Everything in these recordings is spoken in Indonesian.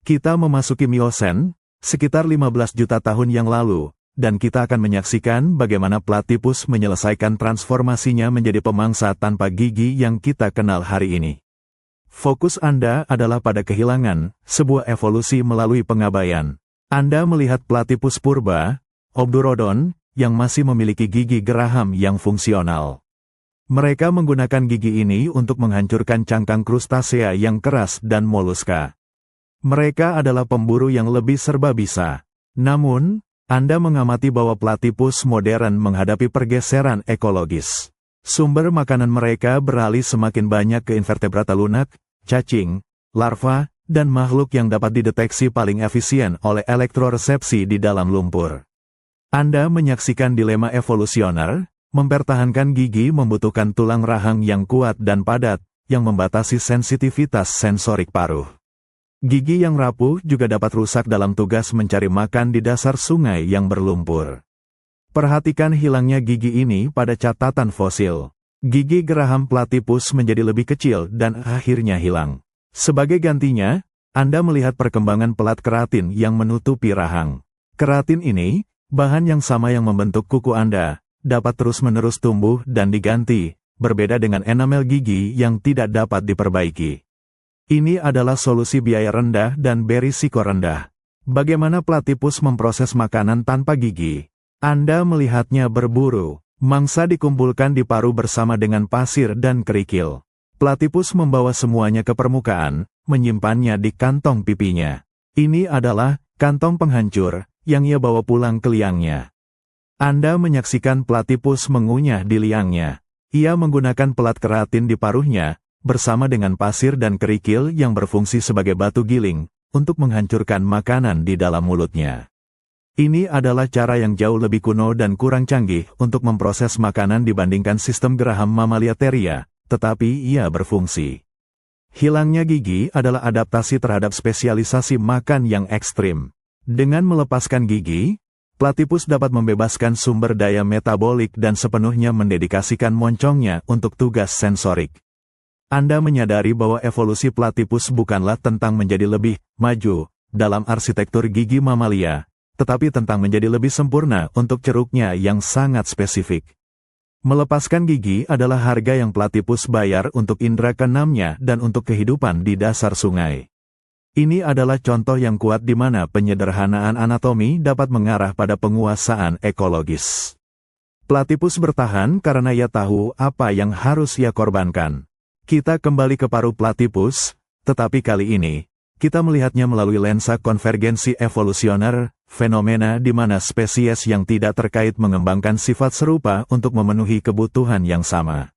Kita memasuki Miosen, sekitar 15 juta tahun yang lalu, dan kita akan menyaksikan bagaimana platypus menyelesaikan transformasinya menjadi pemangsa tanpa gigi yang kita kenal hari ini. Fokus Anda adalah pada kehilangan, sebuah evolusi melalui pengabaian. Anda melihat platypus purba, Obdurodon, yang masih memiliki gigi geraham yang fungsional. Mereka menggunakan gigi ini untuk menghancurkan cangkang krustasea yang keras dan moluska. Mereka adalah pemburu yang lebih serba bisa. Namun, Anda mengamati bahwa platypus modern menghadapi pergeseran ekologis. Sumber makanan mereka beralih semakin banyak ke invertebrata lunak, cacing, larva, dan makhluk yang dapat dideteksi paling efisien oleh elektroresepsi di dalam lumpur. Anda menyaksikan dilema evolusioner, mempertahankan gigi membutuhkan tulang rahang yang kuat dan padat, yang membatasi sensitivitas sensorik paruh. Gigi yang rapuh juga dapat rusak dalam tugas mencari makan di dasar sungai yang berlumpur. Perhatikan hilangnya gigi ini pada catatan fosil. Gigi geraham platypus menjadi lebih kecil dan akhirnya hilang. Sebagai gantinya, Anda melihat perkembangan pelat keratin yang menutupi rahang. Keratin ini, bahan yang sama yang membentuk kuku Anda, dapat terus-menerus tumbuh dan diganti, berbeda dengan enamel gigi yang tidak dapat diperbaiki. Ini adalah solusi biaya rendah dan berisiko rendah. Bagaimana platypus memproses makanan tanpa gigi? Anda melihatnya berburu. Mangsa dikumpulkan di paruh bersama dengan pasir dan kerikil. Platypus membawa semuanya ke permukaan, menyimpannya di kantong pipinya. Ini adalah kantong penghancur yang ia bawa pulang ke liangnya. Anda menyaksikan platypus mengunyah di liangnya. Ia menggunakan pelat keratin di paruhnya, bersama dengan pasir dan kerikil yang berfungsi sebagai batu giling, untuk menghancurkan makanan di dalam mulutnya. Ini adalah cara yang jauh lebih kuno dan kurang canggih untuk memproses makanan dibandingkan sistem geraham mamalia teria, tetapi ia berfungsi. Hilangnya gigi adalah adaptasi terhadap spesialisasi makan yang ekstrim. Dengan melepaskan gigi, platypus dapat membebaskan sumber daya metabolik dan sepenuhnya mendedikasikan moncongnya untuk tugas sensorik. Anda menyadari bahwa evolusi platypus bukanlah tentang menjadi lebih maju dalam arsitektur gigi mamalia, tetapi tentang menjadi lebih sempurna untuk ceruknya yang sangat spesifik. Melepaskan gigi adalah harga yang platypus bayar untuk indera keenamnya dan untuk kehidupan di dasar sungai. Ini adalah contoh yang kuat di mana penyederhanaan anatomi dapat mengarah pada penguasaan ekologis. Platypus bertahan karena ia tahu apa yang harus ia korbankan. Kita kembali ke paruh platypus, tetapi kali ini, kita melihatnya melalui lensa konvergensi evolusioner, fenomena di mana spesies yang tidak terkait mengembangkan sifat serupa untuk memenuhi kebutuhan yang sama.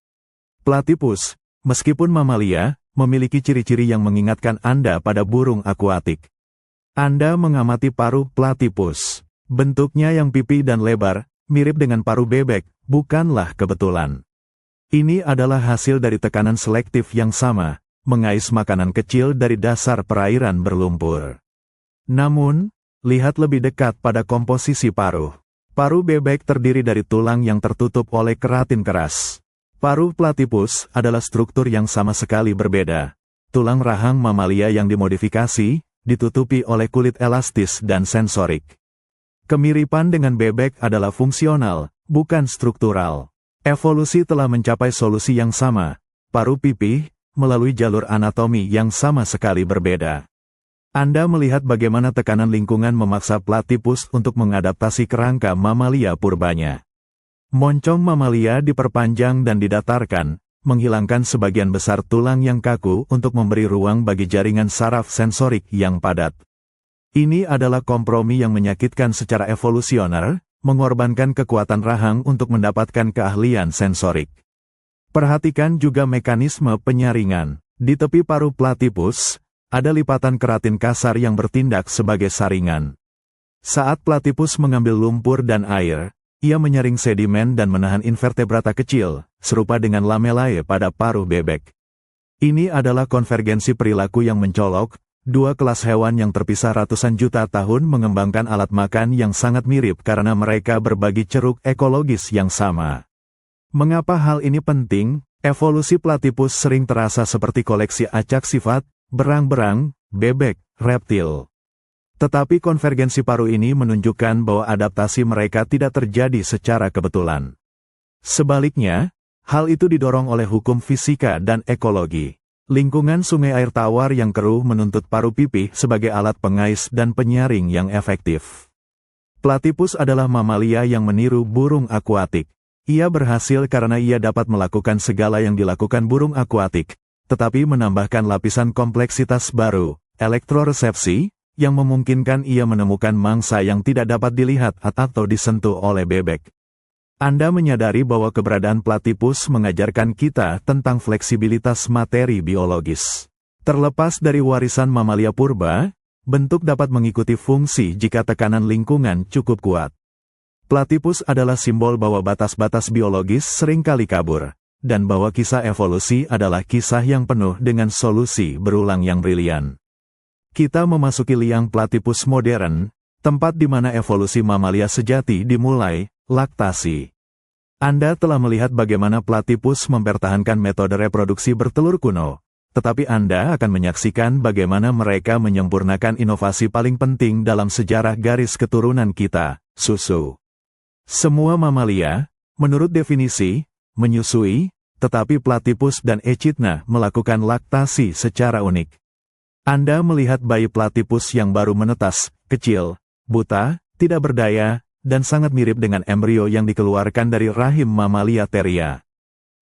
Platypus, meskipun mamalia, memiliki ciri-ciri yang mengingatkan Anda pada burung akuatik. Anda mengamati paruh platypus. Bentuknya yang pipi dan lebar, mirip dengan paruh bebek, bukanlah kebetulan. Ini adalah hasil dari tekanan selektif yang sama, mengais makanan kecil dari dasar perairan berlumpur. Namun, lihat lebih dekat pada komposisi paruh. Paruh bebek terdiri dari tulang yang tertutup oleh keratin keras. Paruh platypus adalah struktur yang sama sekali berbeda. Tulang rahang mamalia yang dimodifikasi, ditutupi oleh kulit elastis dan sensorik. Kemiripan dengan bebek adalah fungsional, bukan struktural. Evolusi telah mencapai solusi yang sama, paruh pipih, melalui jalur anatomi yang sama sekali berbeda. Anda melihat bagaimana tekanan lingkungan memaksa platypus untuk mengadaptasi kerangka mamalia purbanya. Moncong mamalia diperpanjang dan didatarkan, menghilangkan sebagian besar tulang yang kaku untuk memberi ruang bagi jaringan saraf sensorik yang padat. Ini adalah kompromi yang menyakitkan secara evolusioner, mengorbankan kekuatan rahang untuk mendapatkan keahlian sensorik. Perhatikan juga mekanisme penyaringan. Di tepi paruh platypus, ada lipatan keratin kasar yang bertindak sebagai saringan. Saat platypus mengambil lumpur dan air, ia menyaring sedimen dan menahan invertebrata kecil, serupa dengan lamelae pada paruh bebek. Ini adalah konvergensi perilaku yang mencolok. Dua kelas hewan yang terpisah ratusan juta tahun mengembangkan alat makan yang sangat mirip karena mereka berbagi ceruk ekologis yang sama. Mengapa hal ini penting? Evolusi platypus sering terasa seperti koleksi acak sifat, berang-berang, bebek, reptil. Tetapi konvergensi paru ini menunjukkan bahwa adaptasi mereka tidak terjadi secara kebetulan. Sebaliknya, hal itu didorong oleh hukum fisika dan ekologi. Lingkungan sungai air tawar yang keruh menuntut paru pipih sebagai alat pengais dan penyaring yang efektif. Platypus adalah mamalia yang meniru burung akuatik. Ia berhasil karena ia dapat melakukan segala yang dilakukan burung akuatik, tetapi menambahkan lapisan kompleksitas baru, elektroresepsi, yang memungkinkan ia menemukan mangsa yang tidak dapat dilihat atau disentuh oleh bebek. Anda menyadari bahwa keberadaan platypus mengajarkan kita tentang fleksibilitas materi biologis. Terlepas dari warisan mamalia purba, bentuk dapat mengikuti fungsi jika tekanan lingkungan cukup kuat. Platypus adalah simbol bahwa batas-batas biologis seringkali kabur, dan bahwa kisah evolusi adalah kisah yang penuh dengan solusi berulang yang brilian. Kita memasuki liang platypus modern, tempat di mana evolusi mamalia sejati dimulai, laktasi. Anda telah melihat bagaimana platypus mempertahankan metode reproduksi bertelur kuno, tetapi Anda akan menyaksikan bagaimana mereka menyempurnakan inovasi paling penting dalam sejarah garis keturunan kita, susu. Semua mamalia, menurut definisi, menyusui, tetapi platypus dan echidna melakukan laktasi secara unik. Anda melihat bayi platypus yang baru menetas, kecil, buta, tidak berdaya, dan sangat mirip dengan embrio yang dikeluarkan dari rahim mamalia teria.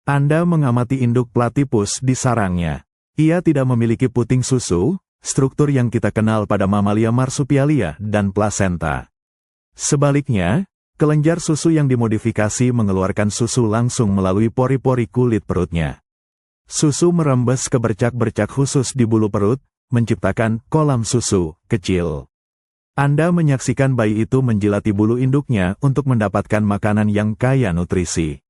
Anda mengamati induk platypus di sarangnya. Ia tidak memiliki puting susu, struktur yang kita kenal pada mamalia marsupialia dan plasenta. Sebaliknya, kelenjar susu yang dimodifikasi mengeluarkan susu langsung melalui pori-pori kulit perutnya. Susu merembes ke bercak-bercak khusus di bulu perut, menciptakan kolam susu kecil. Anda menyaksikan bayi itu menjilati bulu induknya untuk mendapatkan makanan yang kaya nutrisi.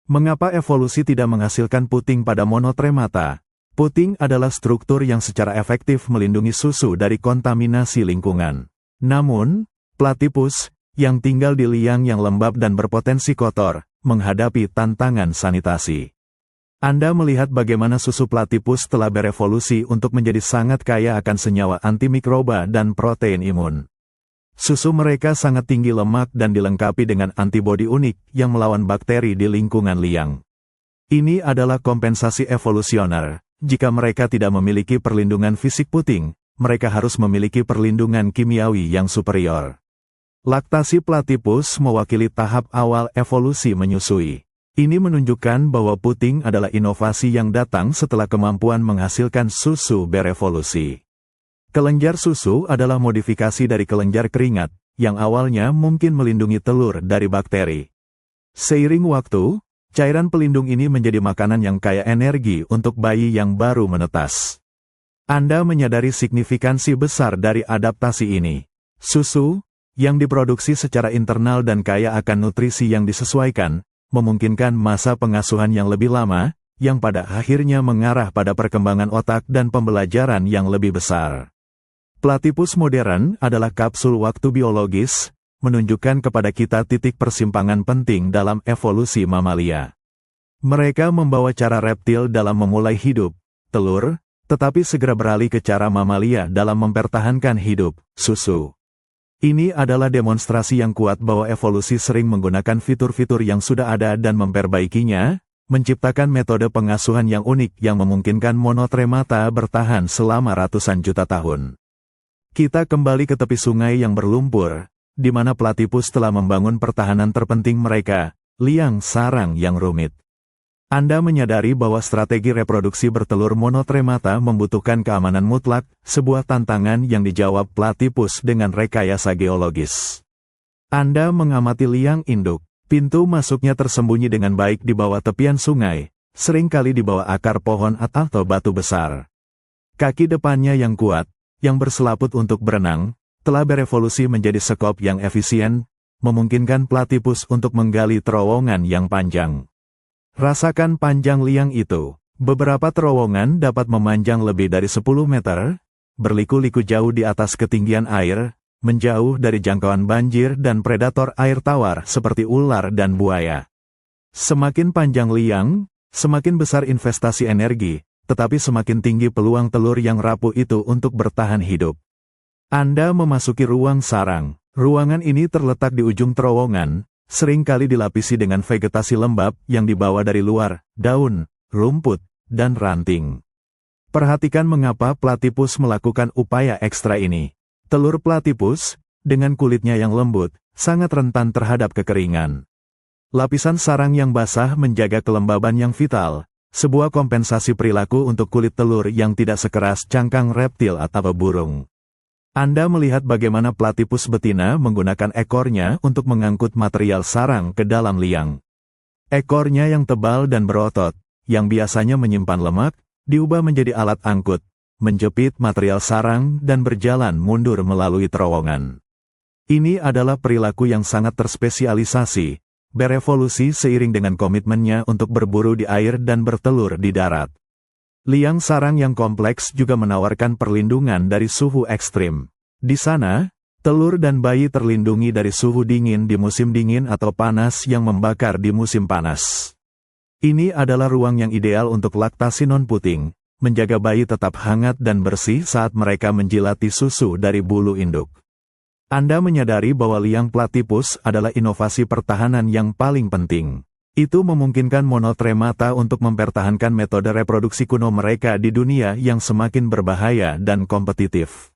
Mengapa evolusi tidak menghasilkan puting pada monotremata? Puting adalah struktur yang secara efektif melindungi susu dari kontaminasi lingkungan. Namun, platypus, yang tinggal di liang yang lembab dan berpotensi kotor, menghadapi tantangan sanitasi. Anda melihat bagaimana susu platypus telah berevolusi untuk menjadi sangat kaya akan senyawa antimikroba dan protein imun. Susu mereka sangat tinggi lemak dan dilengkapi dengan antibodi unik yang melawan bakteri di lingkungan liang. Ini adalah kompensasi evolusioner. Jika mereka tidak memiliki perlindungan fisik puting, mereka harus memiliki perlindungan kimiawi yang superior. Laktasi platypus mewakili tahap awal evolusi menyusui. Ini menunjukkan bahwa puting adalah inovasi yang datang setelah kemampuan menghasilkan susu berevolusi. Kelenjar susu adalah modifikasi dari kelenjar keringat, yang awalnya mungkin melindungi telur dari bakteri. Seiring waktu, cairan pelindung ini menjadi makanan yang kaya energi untuk bayi yang baru menetas. Anda menyadari signifikansi besar dari adaptasi ini. Susu, yang diproduksi secara internal dan kaya akan nutrisi yang disesuaikan, memungkinkan masa pengasuhan yang lebih lama, yang pada akhirnya mengarah pada perkembangan otak dan pembelajaran yang lebih besar. Platypus modern adalah kapsul waktu biologis, menunjukkan kepada kita titik persimpangan penting dalam evolusi mamalia. Mereka membawa cara reptil dalam memulai hidup, telur, tetapi segera beralih ke cara mamalia dalam mempertahankan hidup, susu. Ini adalah demonstrasi yang kuat bahwa evolusi sering menggunakan fitur-fitur yang sudah ada dan memperbaikinya, menciptakan metode pengasuhan yang unik yang memungkinkan monotremata bertahan selama ratusan juta tahun. Kita kembali ke tepi sungai yang berlumpur, di mana platypus telah membangun pertahanan terpenting mereka, liang sarang yang rumit. Anda menyadari bahwa strategi reproduksi bertelur monotremata membutuhkan keamanan mutlak, sebuah tantangan yang dijawab platypus dengan rekayasa geologis. Anda mengamati liang induk, pintu masuknya tersembunyi dengan baik di bawah tepian sungai, seringkali di bawah akar pohon atau batu besar. Kaki depannya yang kuat, yang berselaput untuk berenang, telah berevolusi menjadi sekop yang efisien, memungkinkan platypus untuk menggali terowongan yang panjang. Rasakan panjang liang itu. Beberapa terowongan dapat memanjang lebih dari 10 meter, berliku-liku jauh di atas ketinggian air, menjauh dari jangkauan banjir dan predator air tawar seperti ular dan buaya. Semakin panjang liang, semakin besar investasi energi, tetapi semakin tinggi peluang telur yang rapuh itu untuk bertahan hidup. Anda memasuki ruang sarang. Ruangan ini terletak di ujung terowongan, seringkali dilapisi dengan vegetasi lembab yang dibawa dari luar, daun, rumput, dan ranting. Perhatikan mengapa platypus melakukan upaya ekstra ini. Telur platypus, dengan kulitnya yang lembut, sangat rentan terhadap kekeringan. Lapisan sarang yang basah menjaga kelembaban yang vital, sebuah kompensasi perilaku untuk kulit telur yang tidak sekeras cangkang reptil atau burung. Anda melihat bagaimana platypus betina menggunakan ekornya untuk mengangkut material sarang ke dalam liang. Ekornya yang tebal dan berotot, yang biasanya menyimpan lemak, diubah menjadi alat angkut, menjepit material sarang dan berjalan mundur melalui terowongan. Ini adalah perilaku yang sangat terspesialisasi, berevolusi seiring dengan komitmennya untuk berburu di air dan bertelur di darat. Liang sarang yang kompleks juga menawarkan perlindungan dari suhu ekstrim. Di sana, telur dan bayi terlindungi dari suhu dingin di musim dingin atau panas yang membakar di musim panas. Ini adalah ruang yang ideal untuk laktasi non-puting, menjaga bayi tetap hangat dan bersih saat mereka menjilati susu dari bulu induk. Anda menyadari bahwa liang platypus adalah inovasi pertahanan yang paling penting. Itu memungkinkan monotremata untuk mempertahankan metode reproduksi kuno mereka di dunia yang semakin berbahaya dan kompetitif.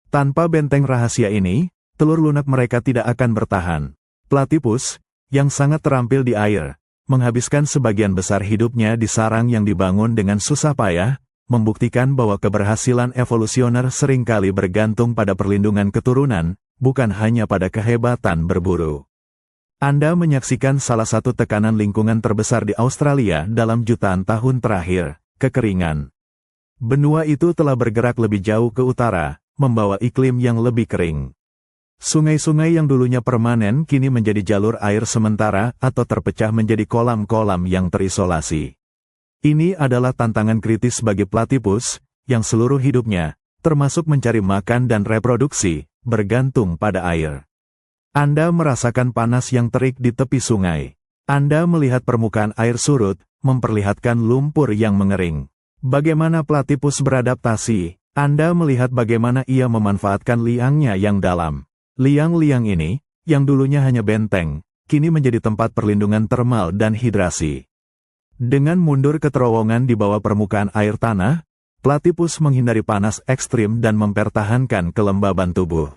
Tanpa benteng rahasia ini, telur lunak mereka tidak akan bertahan. Platypus, yang sangat terampil di air, menghabiskan sebagian besar hidupnya di sarang yang dibangun dengan susah payah, membuktikan bahwa keberhasilan evolusioner seringkali bergantung pada perlindungan keturunan, bukan hanya pada kehebatan berburu. Anda menyaksikan salah satu tekanan lingkungan terbesar di Australia dalam jutaan tahun terakhir, kekeringan. Benua itu telah bergerak lebih jauh ke utara, membawa iklim yang lebih kering. Sungai-sungai yang dulunya permanen kini menjadi jalur air sementara atau terpecah menjadi kolam-kolam yang terisolasi. Ini adalah tantangan kritis bagi platypus, yang seluruh hidupnya, termasuk mencari makan dan reproduksi, bergantung pada air. Anda merasakan panas yang terik di tepi sungai. Anda melihat permukaan air surut, memperlihatkan lumpur yang mengering. Bagaimana platypus beradaptasi? Anda melihat bagaimana ia memanfaatkan liangnya yang dalam. Liang-liang ini, yang dulunya hanya benteng, kini menjadi tempat perlindungan termal dan hidrasi. Dengan mundur ke terowongan di bawah permukaan air tanah, platypus menghindari panas ekstrim dan mempertahankan kelembaban tubuh.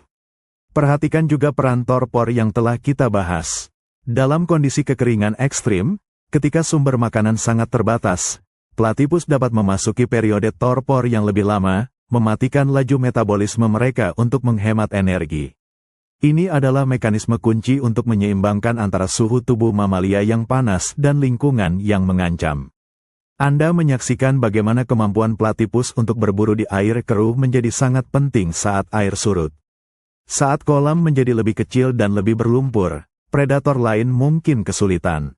Perhatikan juga peran torpor yang telah kita bahas. Dalam kondisi kekeringan ekstrim, ketika sumber makanan sangat terbatas, platypus dapat memasuki periode torpor yang lebih lama, mematikan laju metabolisme mereka untuk menghemat energi. Ini adalah mekanisme kunci untuk menyeimbangkan antara suhu tubuh mamalia yang panas dan lingkungan yang mengancam. Anda menyaksikan bagaimana kemampuan platypus untuk berburu di air keruh menjadi sangat penting saat air surut. Saat kolam menjadi lebih kecil dan lebih berlumpur, predator lain mungkin kesulitan.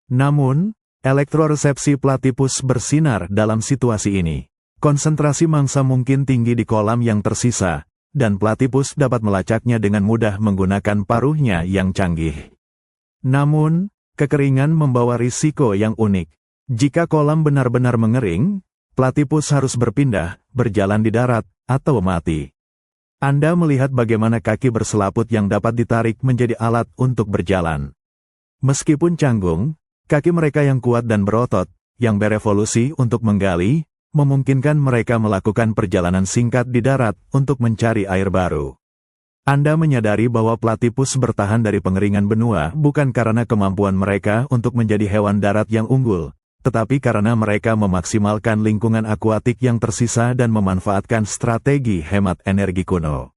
Namun, elektroresepsi platypus bersinar dalam situasi ini. Konsentrasi mangsa mungkin tinggi di kolam yang tersisa, dan platypus dapat melacaknya dengan mudah menggunakan paruhnya yang canggih. Namun, kekeringan membawa risiko yang unik. Jika kolam benar-benar mengering, platypus harus berpindah, berjalan di darat, atau mati. Anda melihat bagaimana kaki berselaput yang dapat ditarik menjadi alat untuk berjalan. Meskipun canggung, kaki mereka yang kuat dan berotot, yang berevolusi untuk menggali, memungkinkan mereka melakukan perjalanan singkat di darat untuk mencari air baru. Anda menyadari bahwa platypus bertahan dari pengeringan benua bukan karena kemampuan mereka untuk menjadi hewan darat yang unggul, tetapi karena mereka memaksimalkan lingkungan akuatik yang tersisa dan memanfaatkan strategi hemat energi kuno.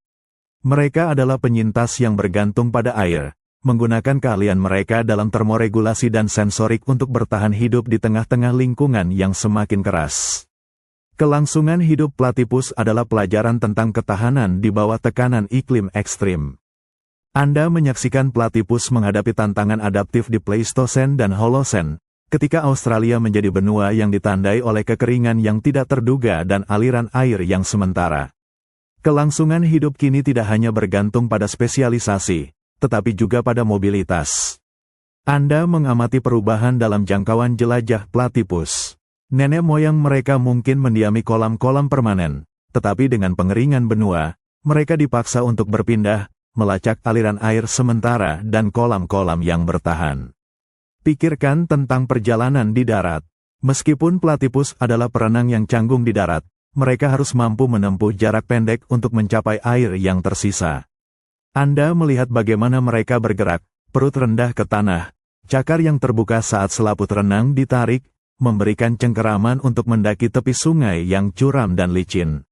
Mereka adalah penyintas yang bergantung pada air, menggunakan keahlian mereka dalam termoregulasi dan sensorik untuk bertahan hidup di tengah-tengah lingkungan yang semakin keras. Kelangsungan hidup platypus adalah pelajaran tentang ketahanan di bawah tekanan iklim ekstrim. Anda menyaksikan platypus menghadapi tantangan adaptif di Pleistosen dan Holosen, ketika Australia menjadi benua yang ditandai oleh kekeringan yang tidak terduga dan aliran air yang sementara. Kelangsungan hidup kini tidak hanya bergantung pada spesialisasi, tetapi juga pada mobilitas. Anda mengamati perubahan dalam jangkauan jelajah platypus. Nenek moyang mereka mungkin mendiami kolam-kolam permanen, tetapi dengan pengeringan benua, mereka dipaksa untuk berpindah, melacak aliran air sementara dan kolam-kolam yang bertahan. Pikirkan tentang perjalanan di darat. Meskipun platypus adalah perenang yang canggung di darat, mereka harus mampu menempuh jarak pendek untuk mencapai air yang tersisa. Anda melihat bagaimana mereka bergerak, perut rendah ke tanah, cakar yang terbuka saat selaput renang ditarik, memberikan cengkeraman untuk mendaki tepi sungai yang curam dan licin.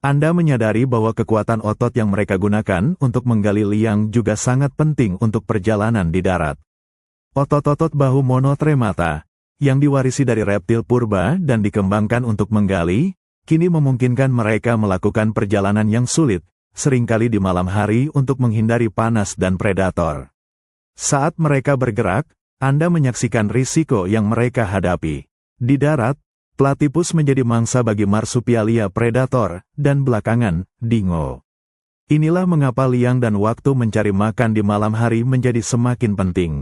Anda menyadari bahwa kekuatan otot yang mereka gunakan untuk menggali liang juga sangat penting untuk perjalanan di darat. Otot-otot bahu monotremata, yang diwarisi dari reptil purba dan dikembangkan untuk menggali, kini memungkinkan mereka melakukan perjalanan yang sulit, seringkali di malam hari untuk menghindari panas dan predator. Saat mereka bergerak, Anda menyaksikan risiko yang mereka hadapi. Di darat, platypus menjadi mangsa bagi marsupialia predator, dan belakangan, dingo. Inilah mengapa liang dan waktu mencari makan di malam hari menjadi semakin penting.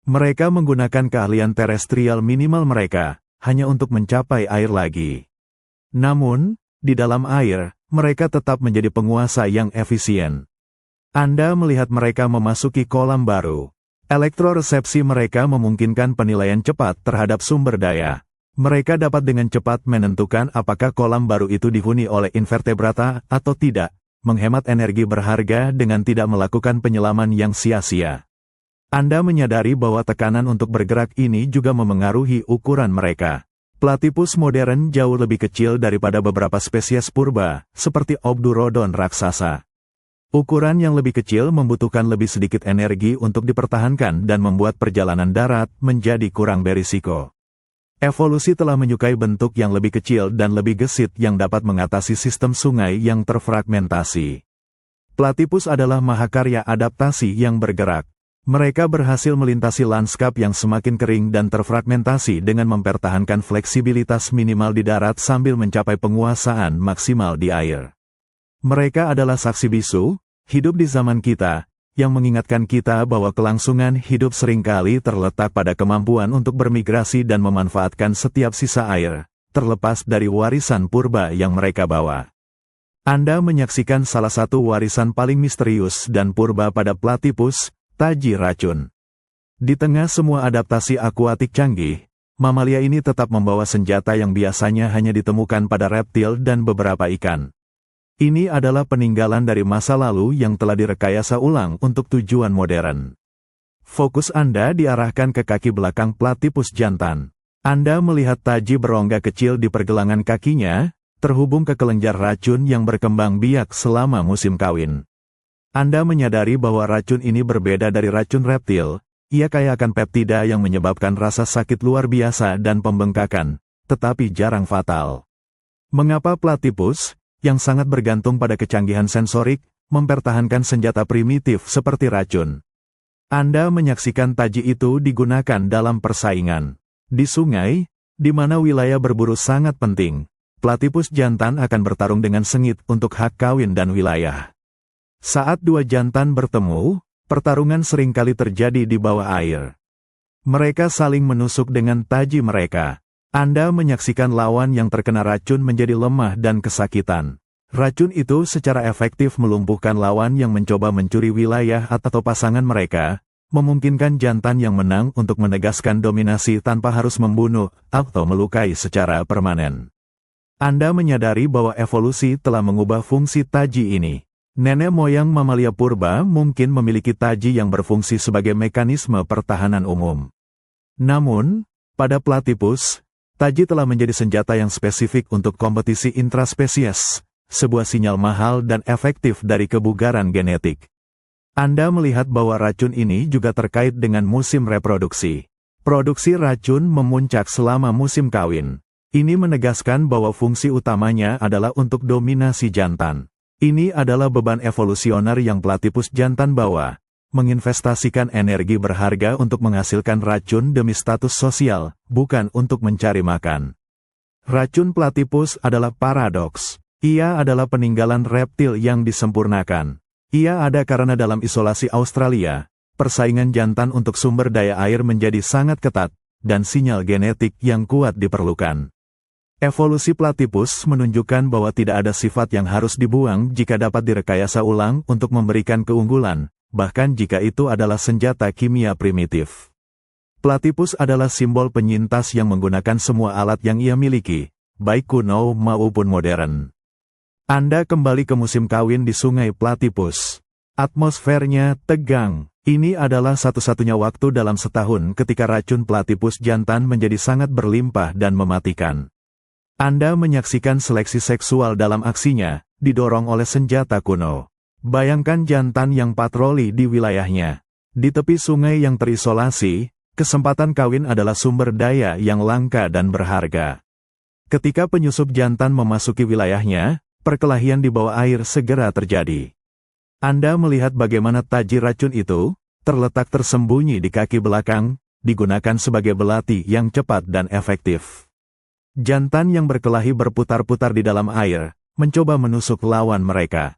Mereka menggunakan keahlian terestrial minimal mereka, hanya untuk mencapai air lagi. Namun, di dalam air, mereka tetap menjadi penguasa yang efisien. Anda melihat mereka memasuki kolam baru. Elektroresepsi mereka memungkinkan penilaian cepat terhadap sumber daya. Mereka dapat dengan cepat menentukan apakah kolam baru itu dihuni oleh invertebrata atau tidak, menghemat energi berharga dengan tidak melakukan penyelaman yang sia-sia. Anda menyadari bahwa tekanan untuk bergerak ini juga memengaruhi ukuran mereka. Platypus modern jauh lebih kecil daripada beberapa spesies purba, seperti Obdurodon raksasa. Ukuran yang lebih kecil membutuhkan lebih sedikit energi untuk dipertahankan dan membuat perjalanan darat menjadi kurang berisiko. Evolusi telah menyukai bentuk yang lebih kecil dan lebih gesit yang dapat mengatasi sistem sungai yang terfragmentasi. Platypus adalah mahakarya adaptasi yang bergerak. Mereka berhasil melintasi lanskap yang semakin kering dan terfragmentasi dengan mempertahankan fleksibilitas minimal di darat sambil mencapai penguasaan maksimal di air. Mereka adalah saksi bisu, hidup di zaman kita, yang mengingatkan kita bahwa kelangsungan hidup seringkali terletak pada kemampuan untuk bermigrasi dan memanfaatkan setiap sisa air, terlepas dari warisan purba yang mereka bawa. Anda menyaksikan salah satu warisan paling misterius dan purba pada platypus, taji racun. Di tengah semua adaptasi akuatik canggih, mamalia ini tetap membawa senjata yang biasanya hanya ditemukan pada reptil dan beberapa ikan. Ini adalah peninggalan dari masa lalu yang telah direkayasa ulang untuk tujuan modern. Fokus Anda diarahkan ke kaki belakang platypus jantan. Anda melihat taji berongga kecil di pergelangan kakinya, terhubung ke kelenjar racun yang berkembang biak selama musim kawin. Anda menyadari bahwa racun ini berbeda dari racun reptil. Ia kaya akan peptida yang menyebabkan rasa sakit luar biasa dan pembengkakan, tetapi jarang fatal. Mengapa platypus, yang sangat bergantung pada kecanggihan sensorik, mempertahankan senjata primitif seperti racun? Anda menyaksikan taji itu digunakan dalam persaingan. Di sungai, di mana wilayah berburu sangat penting, platypus jantan akan bertarung dengan sengit untuk hak kawin dan wilayah. Saat dua jantan bertemu, pertarungan seringkali terjadi di bawah air. Mereka saling menusuk dengan taji mereka. Anda menyaksikan lawan yang terkena racun menjadi lemah dan kesakitan. Racun itu secara efektif melumpuhkan lawan yang mencoba mencuri wilayah atau pasangan mereka, memungkinkan jantan yang menang untuk menegaskan dominasi tanpa harus membunuh atau melukai secara permanen. Anda menyadari bahwa evolusi telah mengubah fungsi taji ini. Nenek moyang mamalia purba mungkin memiliki taji yang berfungsi sebagai mekanisme pertahanan umum. Namun, pada platypus, taji telah menjadi senjata yang spesifik untuk kompetisi intraspesies, sebuah sinyal mahal dan efektif dari kebugaran genetik. Anda melihat bahwa racun ini juga terkait dengan musim reproduksi. Produksi racun memuncak selama musim kawin. Ini menegaskan bahwa fungsi utamanya adalah untuk dominasi jantan. Ini adalah beban evolusioner yang platypus jantan bawa, menginvestasikan energi berharga untuk menghasilkan racun demi status sosial, bukan untuk mencari makan. Racun platypus adalah paradoks. Ia adalah peninggalan reptil yang disempurnakan. Ia ada karena dalam isolasi Australia, persaingan jantan untuk sumber daya air menjadi sangat ketat, dan sinyal genetik yang kuat diperlukan. Evolusi platypus menunjukkan bahwa tidak ada sifat yang harus dibuang jika dapat direkayasa ulang untuk memberikan keunggulan, bahkan jika itu adalah senjata kimia primitif. Platypus adalah simbol penyintas yang menggunakan semua alat yang ia miliki, baik kuno maupun modern. Anda kembali ke musim kawin di Sungai Platypus. Atmosfernya tegang. Ini adalah satu-satunya waktu dalam setahun ketika racun platypus jantan menjadi sangat berlimpah dan mematikan. Anda menyaksikan seleksi seksual dalam aksinya, didorong oleh senjata kuno. Bayangkan jantan yang patroli di wilayahnya. Di tepi sungai yang terisolasi, kesempatan kawin adalah sumber daya yang langka dan berharga. Ketika penyusup jantan memasuki wilayahnya, perkelahian di bawah air segera terjadi. Anda melihat bagaimana taji racun itu, terletak tersembunyi di kaki belakang, digunakan sebagai belati yang cepat dan efektif. Jantan yang berkelahi berputar-putar di dalam air, mencoba menusuk lawan mereka.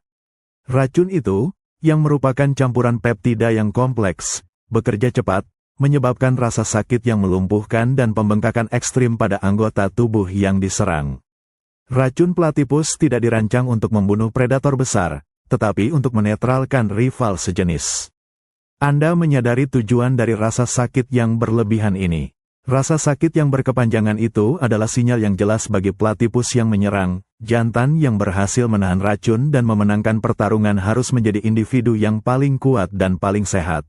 Racun itu, yang merupakan campuran peptida yang kompleks, bekerja cepat, menyebabkan rasa sakit yang melumpuhkan dan pembengkakan ekstrim pada anggota tubuh yang diserang. Racun platypus tidak dirancang untuk membunuh predator besar, tetapi untuk menetralkan rival sejenis. Anda menyadari tujuan dari rasa sakit yang berlebihan ini. Rasa sakit yang berkepanjangan itu adalah sinyal yang jelas bagi platypus yang menyerang. Jantan yang berhasil menahan racun dan memenangkan pertarungan harus menjadi individu yang paling kuat dan paling sehat.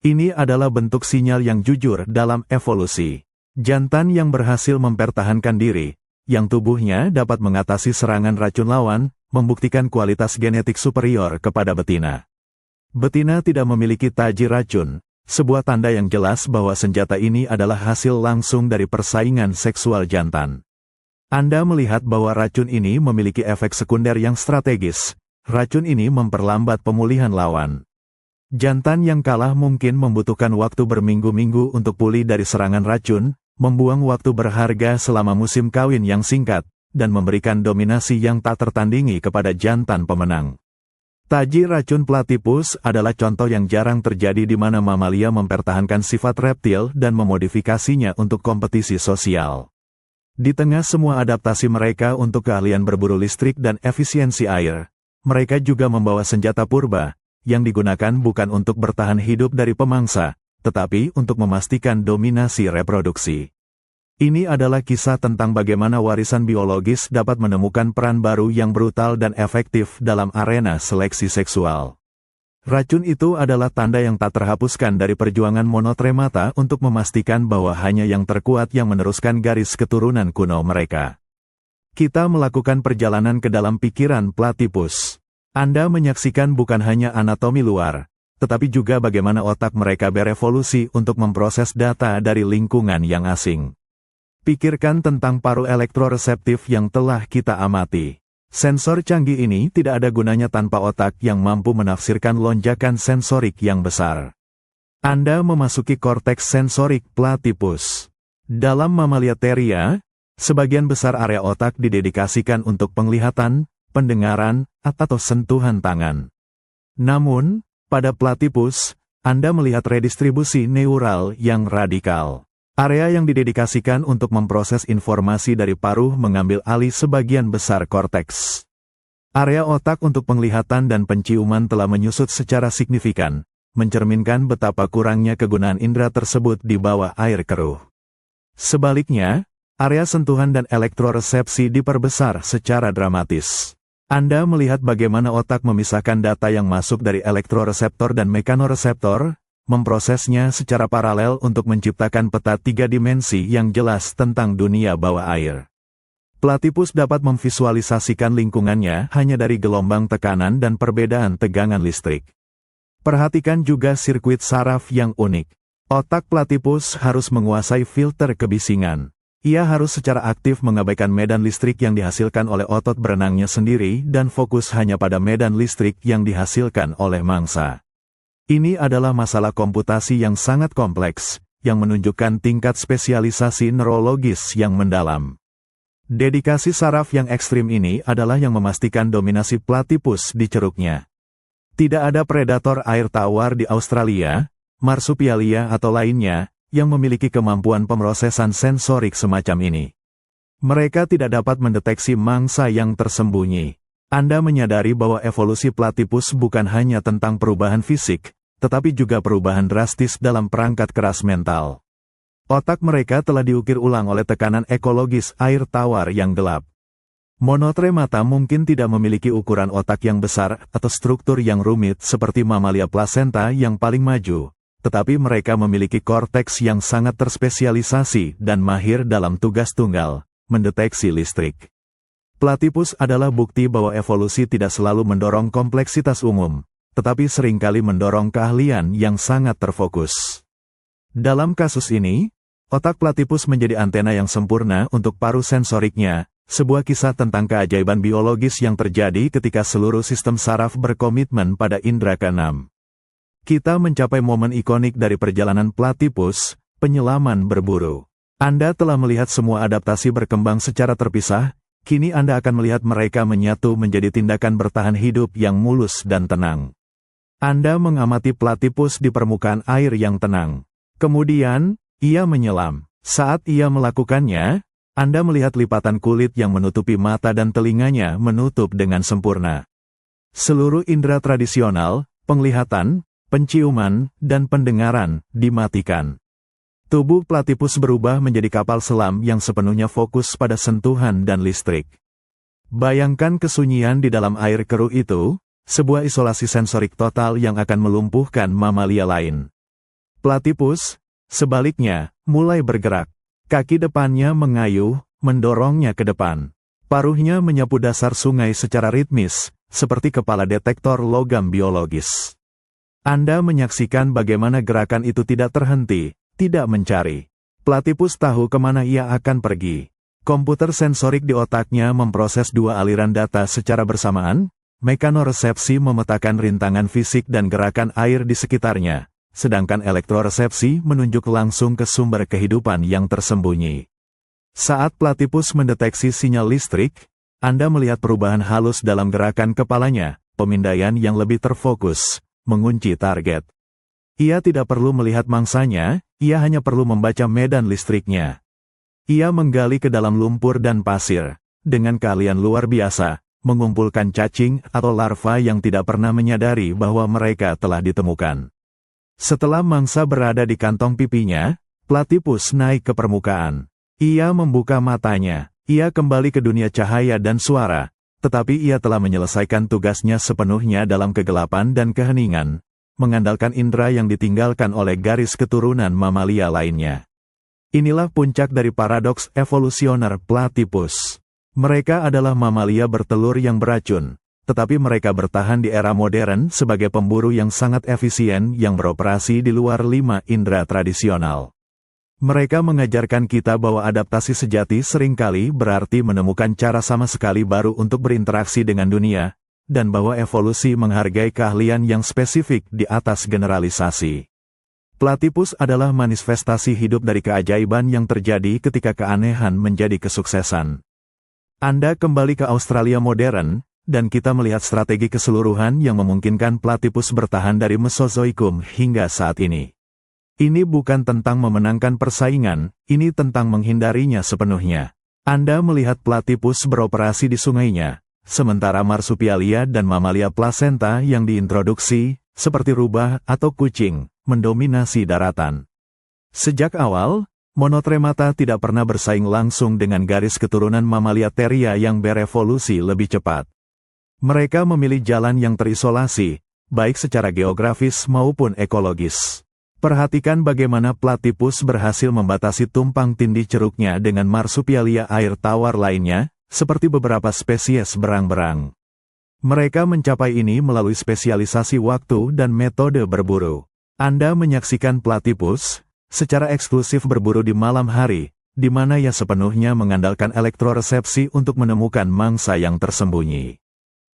Ini adalah bentuk sinyal yang jujur dalam evolusi. Jantan yang berhasil mempertahankan diri, yang tubuhnya dapat mengatasi serangan racun lawan, membuktikan kualitas genetik superior kepada betina. Betina tidak memiliki taji racun, sebuah tanda yang jelas bahwa senjata ini adalah hasil langsung dari persaingan seksual jantan. Anda melihat bahwa racun ini memiliki efek sekunder yang strategis. Racun ini memperlambat pemulihan lawan. Jantan yang kalah mungkin membutuhkan waktu berminggu-minggu untuk pulih dari serangan racun, membuang waktu berharga selama musim kawin yang singkat, dan memberikan dominasi yang tak tertandingi kepada jantan pemenang. Taji racun platypus adalah contoh yang jarang terjadi di mana mamalia mempertahankan sifat reptil dan memodifikasinya untuk kompetisi sosial. Di tengah semua adaptasi mereka untuk keahlian berburu listrik dan efisiensi air, mereka juga membawa senjata purba, yang digunakan bukan untuk bertahan hidup dari pemangsa, tetapi untuk memastikan dominasi reproduksi. Ini adalah kisah tentang bagaimana warisan biologis dapat menemukan peran baru yang brutal dan efektif dalam arena seleksi seksual. Racun itu adalah tanda yang tak terhapuskan dari perjuangan monotremata untuk memastikan bahwa hanya yang terkuat yang meneruskan garis keturunan kuno mereka. Kita melakukan perjalanan ke dalam pikiran platypus. Anda menyaksikan bukan hanya anatomi luar, tetapi juga bagaimana otak mereka berevolusi untuk memproses data dari lingkungan yang asing. Pikirkan tentang paru elektroreseptif yang telah kita amati. Sensor canggih ini tidak ada gunanya tanpa otak yang mampu menafsirkan lonjakan sensorik yang besar. Anda memasuki korteks sensorik platypus. Dalam mamalia teria, sebagian besar area otak didedikasikan untuk penglihatan, pendengaran, atau sentuhan tangan. Namun, pada platypus, Anda melihat redistribusi neural yang radikal. Area yang didedikasikan untuk memproses informasi dari paruh mengambil alih sebagian besar korteks. Area otak untuk penglihatan dan penciuman telah menyusut secara signifikan, mencerminkan betapa kurangnya kegunaan indera tersebut di bawah air keruh. Sebaliknya, area sentuhan dan elektroresepsi diperbesar secara dramatis. Anda melihat bagaimana otak memisahkan data yang masuk dari elektroreseptor dan mekanoreseptor, memprosesnya secara paralel untuk menciptakan peta 3 dimensi yang jelas tentang dunia bawah air. Platypus dapat memvisualisasikan lingkungannya hanya dari gelombang tekanan dan perbedaan tegangan listrik. Perhatikan juga sirkuit saraf yang unik. Otak platypus harus menguasai filter kebisingan. Ia harus secara aktif mengabaikan medan listrik yang dihasilkan oleh otot berenangnya sendiri dan fokus hanya pada medan listrik yang dihasilkan oleh mangsa. Ini adalah masalah komputasi yang sangat kompleks, yang menunjukkan tingkat spesialisasi neurologis yang mendalam. Dedikasi saraf yang ekstrim ini adalah yang memastikan dominasi platypus di ceruknya. Tidak ada predator air tawar di Australia, Marsupialia atau lainnya, yang memiliki kemampuan pemrosesan sensorik semacam ini. Mereka tidak dapat mendeteksi mangsa yang tersembunyi. Anda menyadari bahwa evolusi platypus bukan hanya tentang perubahan fisik, tetapi juga perubahan drastis dalam perangkat keras mental. Otak mereka telah diukir ulang oleh tekanan ekologis air tawar yang gelap. Monotremata mungkin tidak memiliki ukuran otak yang besar atau struktur yang rumit seperti mamalia plasenta yang paling maju, tetapi mereka memiliki korteks yang sangat terspesialisasi dan mahir dalam tugas tunggal, mendeteksi listrik. Platypus adalah bukti bahwa evolusi tidak selalu mendorong kompleksitas umum, tetapi seringkali mendorong keahlian yang sangat terfokus. Dalam kasus ini, otak platypus menjadi antena yang sempurna untuk paru sensoriknya, sebuah kisah tentang keajaiban biologis yang terjadi ketika seluruh sistem saraf berkomitmen pada indera keenam. Kita mencapai momen ikonik dari perjalanan platypus, penyelaman berburu. Anda telah melihat semua adaptasi berkembang secara terpisah. Kini Anda akan melihat mereka menyatu menjadi tindakan bertahan hidup yang mulus dan tenang. Anda mengamati platypus di permukaan air yang tenang. Kemudian, ia menyelam. Saat ia melakukannya, Anda melihat lipatan kulit yang menutupi mata dan telinganya menutup dengan sempurna. Seluruh indera tradisional, penglihatan, penciuman, dan pendengaran, dimatikan. Tubuh platypus berubah menjadi kapal selam yang sepenuhnya fokus pada sentuhan dan listrik. Bayangkan kesunyian di dalam air keruh itu, sebuah isolasi sensorik total yang akan melumpuhkan mamalia lain. Platypus, sebaliknya, mulai bergerak. Kaki depannya mengayuh, mendorongnya ke depan. Paruhnya menyapu dasar sungai secara ritmis, seperti kepala detektor logam biologis. Anda menyaksikan bagaimana gerakan itu tidak terhenti, tidak mencari. Platypus tahu kemana ia akan pergi. Komputer sensorik di otaknya memproses dua aliran data secara bersamaan, mekanoresepsi memetakan rintangan fisik dan gerakan air di sekitarnya, sedangkan elektroresepsi menunjuk langsung ke sumber kehidupan yang tersembunyi. Saat platypus mendeteksi sinyal listrik, Anda melihat perubahan halus dalam gerakan kepalanya, pemindaian yang lebih terfokus, mengunci target. Ia tidak perlu melihat mangsanya, ia hanya perlu membaca medan listriknya. Ia menggali ke dalam lumpur dan pasir, dengan keahlian luar biasa, mengumpulkan cacing atau larva yang tidak pernah menyadari bahwa mereka telah ditemukan. Setelah mangsa berada di kantong pipinya, platypus naik ke permukaan. Ia membuka matanya, ia kembali ke dunia cahaya dan suara, tetapi ia telah menyelesaikan tugasnya sepenuhnya dalam kegelapan dan keheningan, mengandalkan indera yang ditinggalkan oleh garis keturunan mamalia lainnya. Inilah puncak dari paradoks evolusioner platypus. Mereka adalah mamalia bertelur yang beracun, tetapi mereka bertahan di era modern sebagai pemburu yang sangat efisien yang beroperasi di luar 5 indera tradisional. Mereka mengajarkan kita bahwa adaptasi sejati seringkali berarti menemukan cara sama sekali baru untuk berinteraksi dengan dunia, dan bahwa evolusi menghargai keahlian yang spesifik di atas generalisasi. Platypus adalah manifestasi hidup dari keajaiban yang terjadi ketika keanehan menjadi kesuksesan. Anda kembali ke Australia modern, dan kita melihat strategi keseluruhan yang memungkinkan platypus bertahan dari Mesozoikum hingga saat ini. Ini bukan tentang memenangkan persaingan, ini tentang menghindarinya sepenuhnya. Anda melihat platypus beroperasi di sungainya, sementara marsupialia dan mamalia plasenta yang diintroduksi, seperti rubah atau kucing, mendominasi daratan. Sejak awal, monotremata tidak pernah bersaing langsung dengan garis keturunan mamalia teria yang berevolusi lebih cepat. Mereka memilih jalan yang terisolasi, baik secara geografis maupun ekologis. Perhatikan bagaimana platypus berhasil membatasi tumpang tindih ceruknya dengan marsupialia air tawar lainnya, seperti beberapa spesies berang-berang. Mereka mencapai ini melalui spesialisasi waktu dan metode berburu. Anda menyaksikan platypus secara eksklusif berburu di malam hari, di mana ia sepenuhnya mengandalkan elektroresepsi untuk menemukan mangsa yang tersembunyi.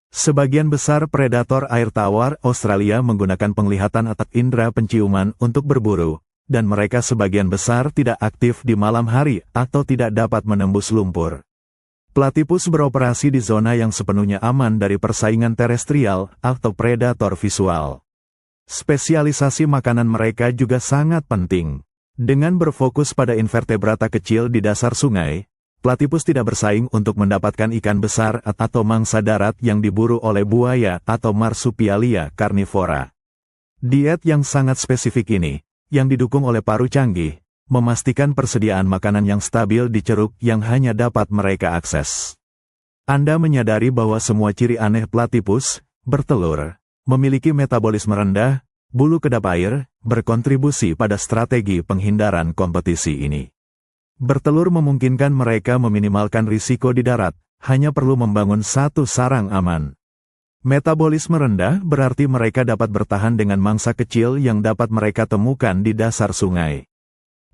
Sebagian besar predator air tawar Australia menggunakan penglihatan atau indera penciuman untuk berburu, dan mereka sebagian besar tidak aktif di malam hari atau tidak dapat menembus lumpur. Platypus beroperasi di zona yang sepenuhnya aman dari persaingan terestrial atau predator visual. Spesialisasi makanan mereka juga sangat penting. Dengan berfokus pada invertebrata kecil di dasar sungai, platipus tidak bersaing untuk mendapatkan ikan besar atau mangsa darat yang diburu oleh buaya atau marsupialia karnivora. Diet yang sangat spesifik ini, yang didukung oleh paru canggih, memastikan persediaan makanan yang stabil di ceruk yang hanya dapat mereka akses. Anda menyadari bahwa semua ciri aneh platipus, bertelur, memiliki metabolisme rendah, bulu kedap air, berkontribusi pada strategi penghindaran kompetisi ini. Bertelur memungkinkan mereka meminimalkan risiko di darat, hanya perlu membangun satu sarang aman. Metabolisme rendah berarti mereka dapat bertahan dengan mangsa kecil yang dapat mereka temukan di dasar sungai.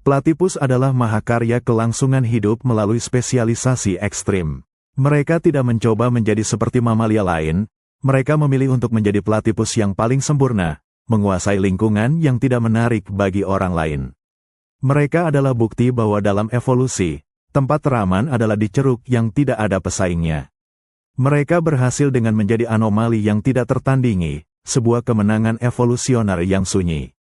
Platipus adalah mahakarya kelangsungan hidup melalui spesialisasi ekstrim. Mereka tidak mencoba menjadi seperti mamalia lain, mereka memilih untuk menjadi platipus yang paling sempurna, menguasai lingkungan yang tidak menarik bagi orang lain. Mereka adalah bukti bahwa dalam evolusi, tempat teraman adalah di ceruk yang tidak ada pesaingnya. Mereka berhasil dengan menjadi anomali yang tidak tertandingi, sebuah kemenangan evolusioner yang sunyi.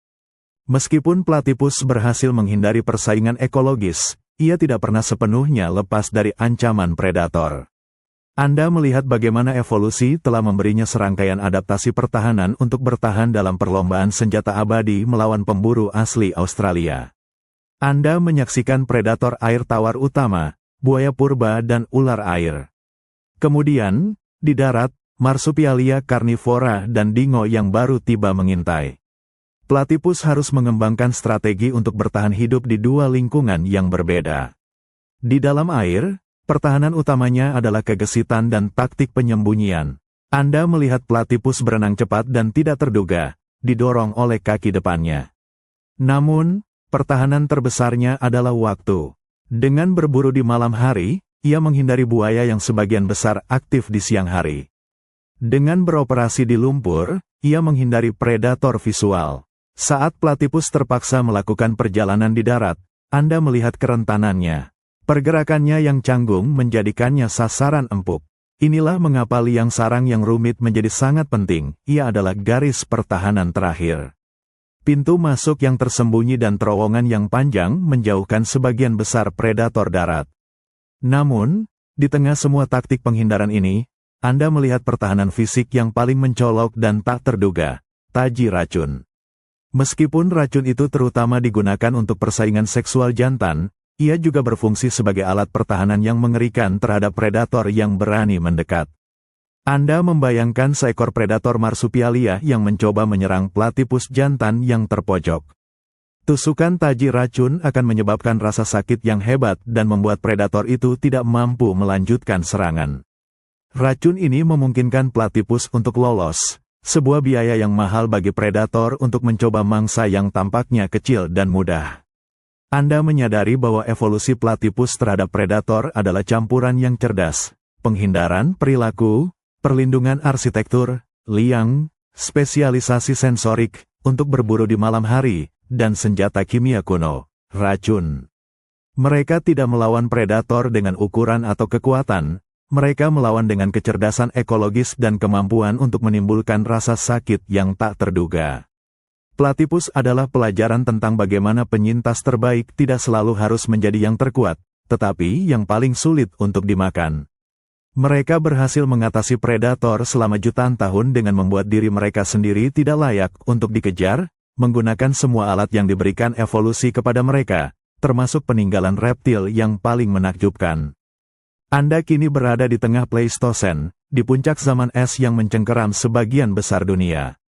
Meskipun platipus berhasil menghindari persaingan ekologis, ia tidak pernah sepenuhnya lepas dari ancaman predator. Anda melihat bagaimana evolusi telah memberinya serangkaian adaptasi pertahanan untuk bertahan dalam perlombaan senjata abadi melawan pemburu asli Australia. Anda menyaksikan predator air tawar utama, buaya purba dan ular air. Kemudian, di darat, marsupialia karnivora dan dingo yang baru tiba mengintai. Platipus harus mengembangkan strategi untuk bertahan hidup di dua lingkungan yang berbeda. Di dalam air, pertahanan utamanya adalah kegesitan dan taktik penyembunyian. Anda melihat platipus berenang cepat dan tidak terduga, didorong oleh kaki depannya. Namun, pertahanan terbesarnya adalah waktu. Dengan berburu di malam hari, ia menghindari buaya yang sebagian besar aktif di siang hari. Dengan beroperasi di lumpur, ia menghindari predator visual. Saat platipus terpaksa melakukan perjalanan di darat, Anda melihat kerentanannya. Pergerakannya yang canggung menjadikannya sasaran empuk. Inilah mengapa liang sarang yang rumit menjadi sangat penting, ia adalah garis pertahanan terakhir. Pintu masuk yang tersembunyi dan terowongan yang panjang menjauhkan sebagian besar predator darat. Namun, di tengah semua taktik penghindaran ini, Anda melihat pertahanan fisik yang paling mencolok dan tak terduga, taji racun. Meskipun racun itu terutama digunakan untuk persaingan seksual jantan, ia juga berfungsi sebagai alat pertahanan yang mengerikan terhadap predator yang berani mendekat. Anda membayangkan seekor predator marsupialia yang mencoba menyerang platipus jantan yang terpojok. Tusukan taji racun akan menyebabkan rasa sakit yang hebat dan membuat predator itu tidak mampu melanjutkan serangan. Racun ini memungkinkan platipus untuk lolos, sebuah biaya yang mahal bagi predator untuk mencoba mangsa yang tampaknya kecil dan mudah. Anda menyadari bahwa evolusi platipus terhadap predator adalah campuran yang cerdas, penghindaran perilaku, perlindungan arsitektur, liang, spesialisasi sensorik, untuk berburu di malam hari, dan senjata kimia kuno, racun. Mereka tidak melawan predator dengan ukuran atau kekuatan, mereka melawan dengan kecerdasan ekologis dan kemampuan untuk menimbulkan rasa sakit yang tak terduga. Platipus adalah pelajaran tentang bagaimana penyintas terbaik tidak selalu harus menjadi yang terkuat, tetapi yang paling sulit untuk dimakan. Mereka berhasil mengatasi predator selama jutaan tahun dengan membuat diri mereka sendiri tidak layak untuk dikejar, menggunakan semua alat yang diberikan evolusi kepada mereka, termasuk peninggalan reptil yang paling menakjubkan. Anda kini berada di tengah Pleistosen, di puncak zaman es yang mencengkeram sebagian besar dunia.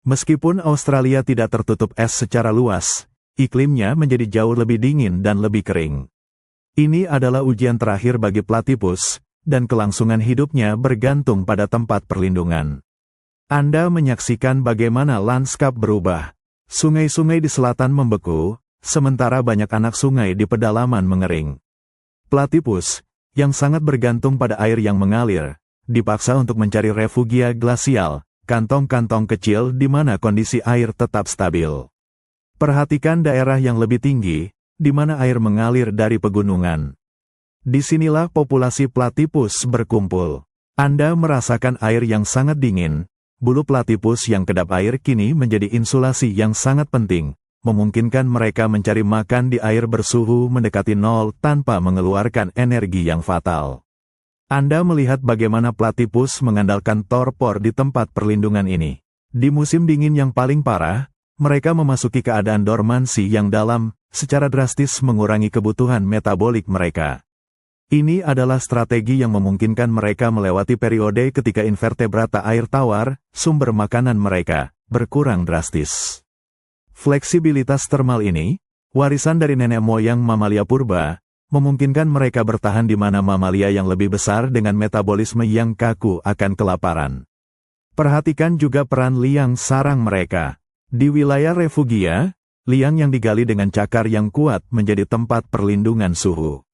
Meskipun Australia tidak tertutup es secara luas, iklimnya menjadi jauh lebih dingin dan lebih kering. Ini adalah ujian terakhir bagi platipus, dan kelangsungan hidupnya bergantung pada tempat perlindungan. Anda menyaksikan bagaimana lanskap berubah. Sungai-sungai di selatan membeku, sementara banyak anak sungai di pedalaman mengering. Platipus, yang sangat bergantung pada air yang mengalir, dipaksa untuk mencari refugia glasial, kantong-kantong kecil di mana kondisi air tetap stabil. Perhatikan daerah yang lebih tinggi, di mana air mengalir dari pegunungan. Disinilah populasi platipus berkumpul. Anda merasakan air yang sangat dingin. Bulu platipus yang kedap air kini menjadi insulasi yang sangat penting, memungkinkan mereka mencari makan di air bersuhu mendekati nol tanpa mengeluarkan energi yang fatal. Anda melihat bagaimana platypus mengandalkan torpor di tempat perlindungan ini. Di musim dingin yang paling parah, mereka memasuki keadaan dormansi yang dalam, secara drastis mengurangi kebutuhan metabolik mereka. Ini adalah strategi yang memungkinkan mereka melewati periode ketika invertebrata air tawar, sumber makanan mereka, berkurang drastis. Fleksibilitas termal ini, warisan dari nenek moyang mamalia purba, memungkinkan mereka bertahan di mana mamalia yang lebih besar dengan metabolisme yang kaku akan kelaparan. Perhatikan juga peran liang sarang mereka. Di wilayah refugia, liang yang digali dengan cakar yang kuat menjadi tempat perlindungan suhu.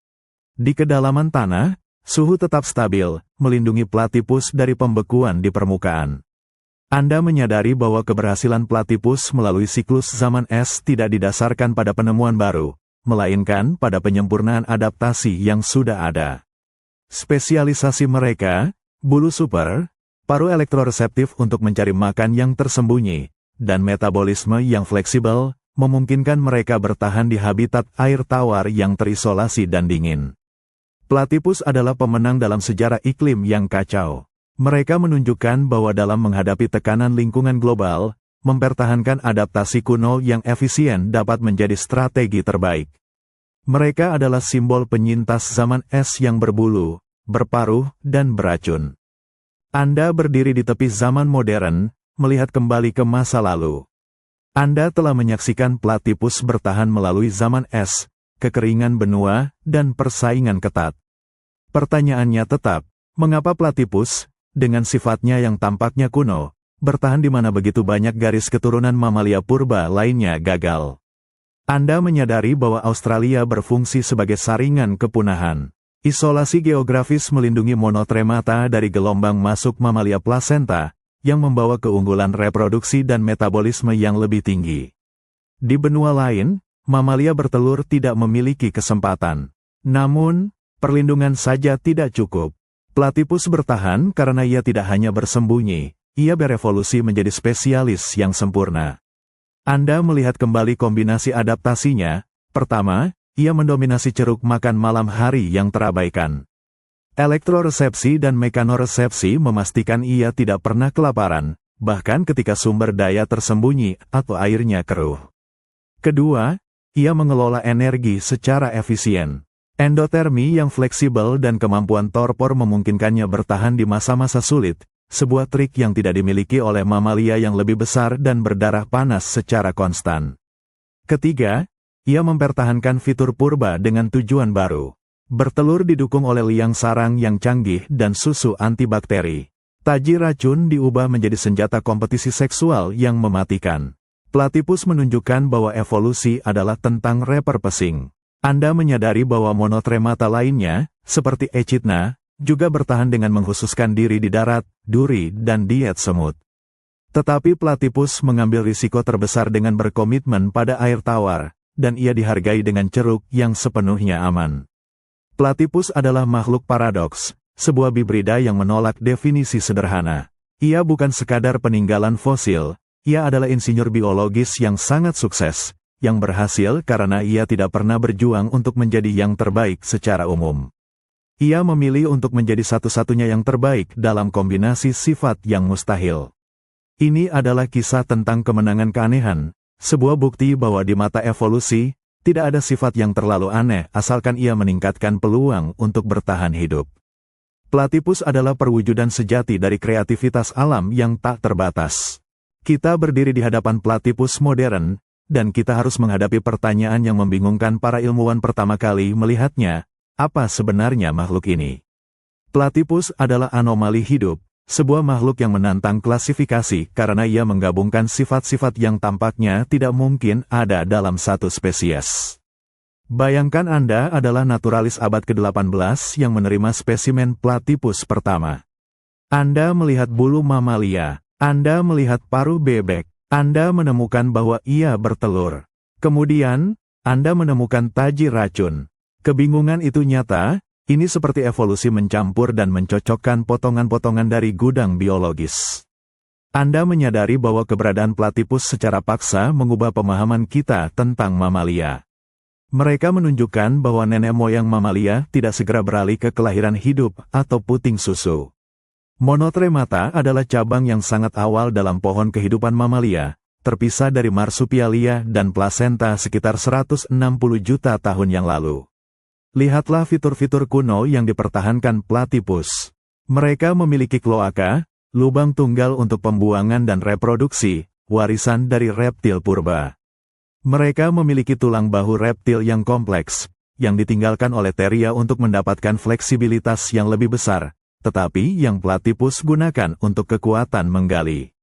Di kedalaman tanah, suhu tetap stabil, melindungi platypus dari pembekuan di permukaan. Anda menyadari bahwa keberhasilan platypus melalui siklus zaman es tidak didasarkan pada penemuan baru, melainkan pada penyempurnaan adaptasi yang sudah ada. Spesialisasi mereka, bulu super, paru elektroreseptif untuk mencari makan yang tersembunyi, dan metabolisme yang fleksibel, memungkinkan mereka bertahan di habitat air tawar yang terisolasi dan dingin. Platypus adalah pemenang dalam sejarah iklim yang kacau. Mereka menunjukkan bahwa dalam menghadapi tekanan lingkungan global, mempertahankan adaptasi kuno yang efisien dapat menjadi strategi terbaik. Mereka adalah simbol penyintas zaman es yang berbulu, berparuh, dan beracun. Anda berdiri di tepi zaman modern, melihat kembali ke masa lalu. Anda telah menyaksikan platypus bertahan melalui zaman es, kekeringan benua, dan persaingan ketat. Pertanyaannya tetap, mengapa platypus, dengan sifatnya yang tampaknya kuno, bertahan di mana begitu banyak garis keturunan mamalia purba lainnya gagal? Anda menyadari bahwa Australia berfungsi sebagai saringan kepunahan. Isolasi geografis melindungi monotremata dari gelombang masuk mamalia placenta, yang membawa keunggulan reproduksi dan metabolisme yang lebih tinggi. Di benua lain, mamalia bertelur tidak memiliki kesempatan. Namun, perlindungan saja tidak cukup. Platypus bertahan karena ia tidak hanya bersembunyi, ia berevolusi menjadi spesialis yang sempurna. Anda melihat kembali kombinasi adaptasinya. Pertama, ia mendominasi ceruk makan malam hari yang terabaikan. Elektroresepsi dan mekanoresepsi memastikan ia tidak pernah kelaparan, bahkan ketika sumber daya tersembunyi atau airnya keruh. Kedua, ia mengelola energi secara efisien. Endotermi yang fleksibel dan kemampuan torpor memungkinkannya bertahan di masa-masa sulit, sebuah trik yang tidak dimiliki oleh mamalia yang lebih besar dan berdarah panas secara konstan. Ketiga, ia mempertahankan fitur purba dengan tujuan baru. Bertelur didukung oleh liang sarang yang canggih dan susu antibakteri. Taji racun diubah menjadi senjata kompetisi seksual yang mematikan. Platypus menunjukkan bahwa evolusi adalah tentang repurposing. Anda menyadari bahwa monotremata lainnya, seperti Echidna, juga bertahan dengan mengkhususkan diri di darat, duri, dan diet semut. Tetapi platypus mengambil risiko terbesar dengan berkomitmen pada air tawar, dan ia dihargai dengan ceruk yang sepenuhnya aman. Platypus adalah makhluk paradoks, sebuah bibrida yang menolak definisi sederhana. Ia bukan sekadar peninggalan fosil, ia adalah insinyur biologis yang sangat sukses, yang berhasil karena ia tidak pernah berjuang untuk menjadi yang terbaik secara umum. Ia memilih untuk menjadi satu-satunya yang terbaik dalam kombinasi sifat yang mustahil. Ini adalah kisah tentang kemenangan keanehan, sebuah bukti bahwa di mata evolusi, tidak ada sifat yang terlalu aneh asalkan ia meningkatkan peluang untuk bertahan hidup. Platypus adalah perwujudan sejati dari kreativitas alam yang tak terbatas. Kita berdiri di hadapan platypus modern, dan kita harus menghadapi pertanyaan yang membingungkan para ilmuwan pertama kali melihatnya. Apa sebenarnya makhluk ini? Platypus adalah anomali hidup, sebuah makhluk yang menantang klasifikasi karena ia menggabungkan sifat-sifat yang tampaknya tidak mungkin ada dalam satu spesies. Bayangkan Anda adalah naturalis abad ke-18 yang menerima spesimen platypus pertama. Anda melihat bulu mamalia, Anda melihat paruh bebek, Anda menemukan bahwa ia bertelur. Kemudian, Anda menemukan taji racun. Kebingungan itu nyata, ini seperti evolusi mencampur dan mencocokkan potongan-potongan dari gudang biologis. Anda menyadari bahwa keberadaan platypus secara paksa mengubah pemahaman kita tentang mamalia. Mereka menunjukkan bahwa nenek moyang mamalia tidak segera beralih ke kelahiran hidup atau puting susu. Monotremata adalah cabang yang sangat awal dalam pohon kehidupan mamalia, terpisah dari marsupialia dan plasenta sekitar 160 juta tahun yang lalu. Lihatlah fitur-fitur kuno yang dipertahankan platypus. Mereka memiliki kloaka, lubang tunggal untuk pembuangan dan reproduksi, warisan dari reptil purba. Mereka memiliki tulang bahu reptil yang kompleks, yang ditinggalkan oleh teria untuk mendapatkan fleksibilitas yang lebih besar, tetapi yang platypus gunakan untuk kekuatan menggali.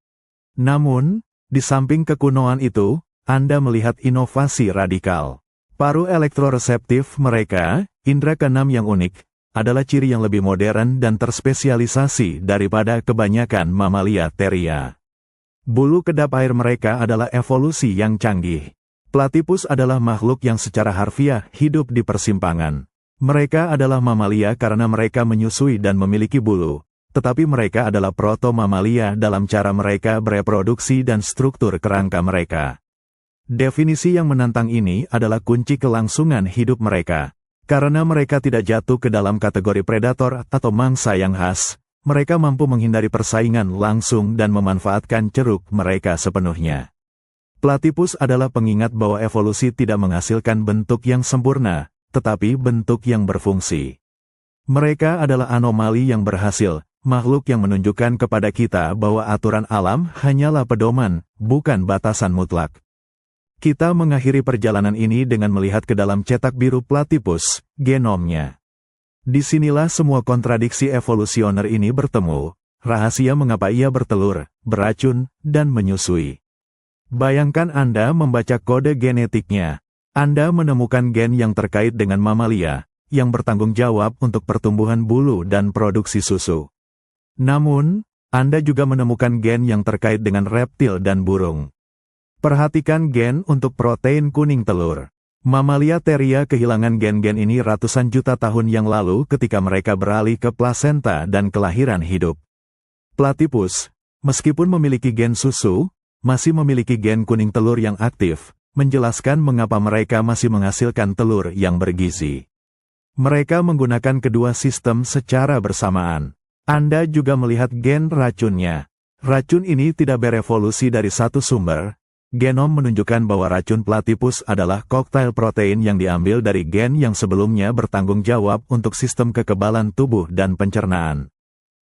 Namun, di samping kekunoan itu, Anda melihat inovasi radikal. Paru elektroreseptif mereka, indera keenam yang unik, adalah ciri yang lebih modern dan terspesialisasi daripada kebanyakan mamalia teria. Bulu kedap air mereka adalah evolusi yang canggih. Platypus adalah makhluk yang secara harfiah hidup di persimpangan. Mereka adalah mamalia karena mereka menyusui dan memiliki bulu, tetapi mereka adalah proto-mamalia dalam cara mereka bereproduksi dan struktur kerangka mereka. Definisi yang menantang ini adalah kunci kelangsungan hidup mereka. Karena mereka tidak jatuh ke dalam kategori predator atau mangsa yang khas, mereka mampu menghindari persaingan langsung dan memanfaatkan ceruk mereka sepenuhnya. Platypus adalah pengingat bahwa evolusi tidak menghasilkan bentuk yang sempurna, tetapi bentuk yang berfungsi. Mereka adalah anomali yang berhasil, makhluk yang menunjukkan kepada kita bahwa aturan alam hanyalah pedoman, bukan batasan mutlak. Kita mengakhiri perjalanan ini dengan melihat ke dalam cetak biru platypus, genomnya. Disinilah semua kontradiksi evolusioner ini bertemu, rahasia mengapa ia bertelur, beracun, dan menyusui. Bayangkan Anda membaca kode genetiknya. Anda menemukan gen yang terkait dengan mamalia, yang bertanggung jawab untuk pertumbuhan bulu dan produksi susu. Namun, Anda juga menemukan gen yang terkait dengan reptil dan burung. Perhatikan gen untuk protein kuning telur. Mamalia teria kehilangan gen-gen ini ratusan juta tahun yang lalu ketika mereka beralih ke plasenta dan kelahiran hidup. Platypus, meskipun memiliki gen susu, masih memiliki gen kuning telur yang aktif, menjelaskan mengapa mereka masih menghasilkan telur yang bergizi. Mereka menggunakan kedua sistem secara bersamaan. Anda juga melihat gen racunnya. Racun ini tidak berevolusi dari satu sumber. Genom menunjukkan bahwa racun platypus adalah koktail protein yang diambil dari gen yang sebelumnya bertanggung jawab untuk sistem kekebalan tubuh dan pencernaan.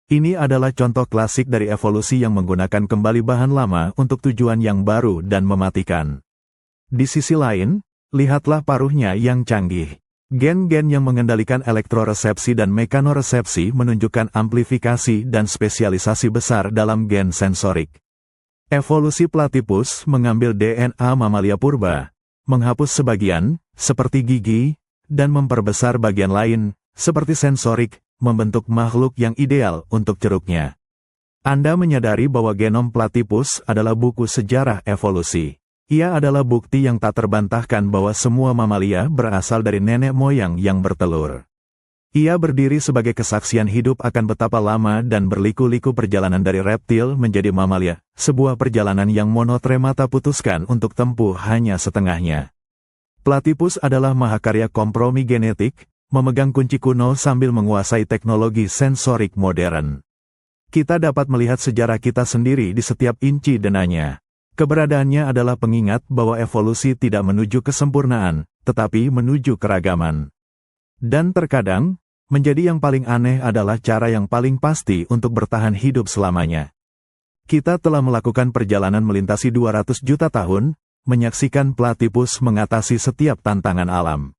Ini adalah contoh klasik dari evolusi yang menggunakan kembali bahan lama untuk tujuan yang baru dan mematikan. Di sisi lain, lihatlah paruhnya yang canggih. Gen-gen yang mengendalikan elektroresepsi dan mekanoresepsi menunjukkan amplifikasi dan spesialisasi besar dalam gen sensorik. Evolusi platypus mengambil DNA mamalia purba, menghapus sebagian, seperti gigi, dan memperbesar bagian lain, seperti sensorik, membentuk makhluk yang ideal untuk ceruknya. Anda menyadari bahwa genom platypus adalah buku sejarah evolusi. Ia adalah bukti yang tak terbantahkan bahwa semua mamalia berasal dari nenek moyang yang bertelur. Ia berdiri sebagai kesaksian hidup akan betapa lama dan berliku-liku perjalanan dari reptil menjadi mamalia, sebuah perjalanan yang monotremata putuskan untuk tempuh hanya setengahnya. Platypus adalah mahakarya kompromi genetik, memegang kunci kuno sambil menguasai teknologi sensorik modern. Kita dapat melihat sejarah kita sendiri di setiap inci denanya. Keberadaannya adalah pengingat bahwa evolusi tidak menuju kesempurnaan, tetapi menuju keragaman. Dan terkadang, menjadi yang paling aneh adalah cara yang paling pasti untuk bertahan hidup selamanya. Kita telah melakukan perjalanan melintasi 200 juta tahun, menyaksikan platypus mengatasi setiap tantangan alam.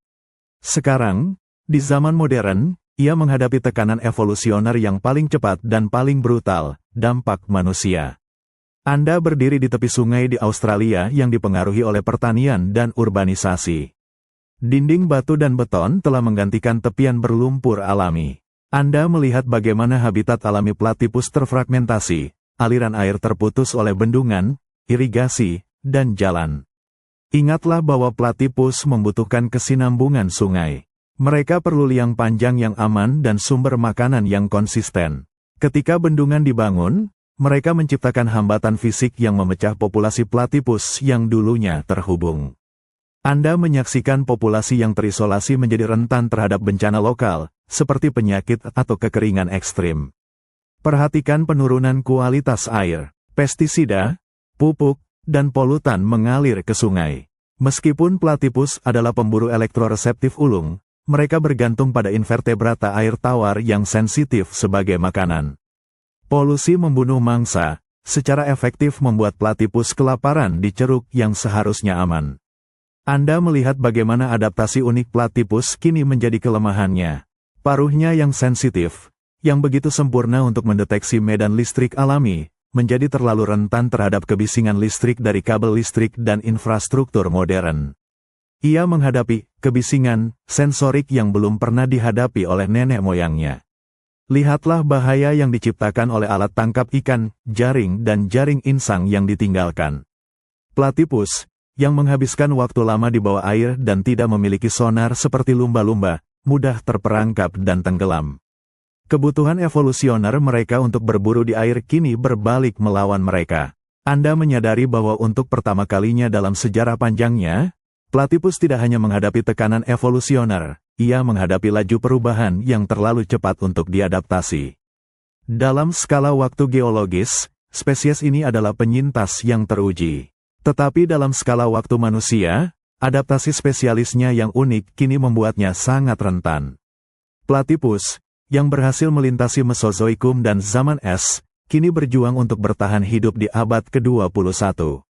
Sekarang, di zaman modern, ia menghadapi tekanan evolusioner yang paling cepat dan paling brutal, dampak manusia. Anda berdiri di tepi sungai di Australia yang dipengaruhi oleh pertanian dan urbanisasi. Dinding batu dan beton telah menggantikan tepian berlumpur alami. Anda melihat bagaimana habitat alami platypus terfragmentasi, aliran air terputus oleh bendungan, irigasi, dan jalan. Ingatlah bahwa platypus membutuhkan kesinambungan sungai. Mereka perlu liang panjang yang aman dan sumber makanan yang konsisten. Ketika bendungan dibangun, mereka menciptakan hambatan fisik yang memecah populasi platipus yang dulunya terhubung. Anda menyaksikan populasi yang terisolasi menjadi rentan terhadap bencana lokal, seperti penyakit atau kekeringan ekstrim. Perhatikan penurunan kualitas air, pestisida, pupuk, dan polutan mengalir ke sungai. Meskipun platipus adalah pemburu elektroreseptif ulung, mereka bergantung pada invertebrata air tawar yang sensitif sebagai makanan. Polusi membunuh mangsa, secara efektif membuat platipus kelaparan di ceruk yang seharusnya aman. Anda melihat bagaimana adaptasi unik platipus kini menjadi kelemahannya. Paruhnya yang sensitif, yang begitu sempurna untuk mendeteksi medan listrik alami, menjadi terlalu rentan terhadap kebisingan listrik dari kabel listrik dan infrastruktur modern. Ia menghadapi kebisingan sensorik yang belum pernah dihadapi oleh nenek moyangnya. Lihatlah bahaya yang diciptakan oleh alat tangkap ikan, jaring dan jaring insang yang ditinggalkan. Platipus, yang menghabiskan waktu lama di bawah air dan tidak memiliki sonar seperti lumba-lumba, mudah terperangkap dan tenggelam. Kebutuhan evolusioner mereka untuk berburu di air kini berbalik melawan mereka. Anda menyadari bahwa untuk pertama kalinya dalam sejarah panjangnya, platipus tidak hanya menghadapi tekanan evolusioner, ia menghadapi laju perubahan yang terlalu cepat untuk diadaptasi. Dalam skala waktu geologis, spesies ini adalah penyintas yang teruji. Tetapi dalam skala waktu manusia, adaptasi spesialisnya yang unik kini membuatnya sangat rentan. Platipus, yang berhasil melintasi Mesozoikum dan zaman es, kini berjuang untuk bertahan hidup di abad ke-21.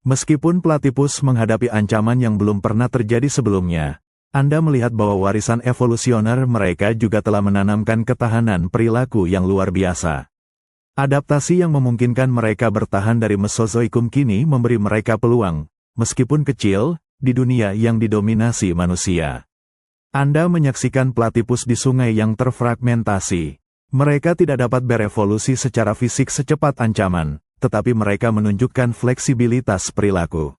Meskipun platipus menghadapi ancaman yang belum pernah terjadi sebelumnya, Anda melihat bahwa warisan evolusioner mereka juga telah menanamkan ketahanan perilaku yang luar biasa. Adaptasi yang memungkinkan mereka bertahan dari Mesozoikum kini memberi mereka peluang, meskipun kecil, di dunia yang didominasi manusia. Anda menyaksikan platipus di sungai yang terfragmentasi. Mereka tidak dapat berevolusi secara fisik secepat ancaman, tetapi mereka menunjukkan fleksibilitas perilaku.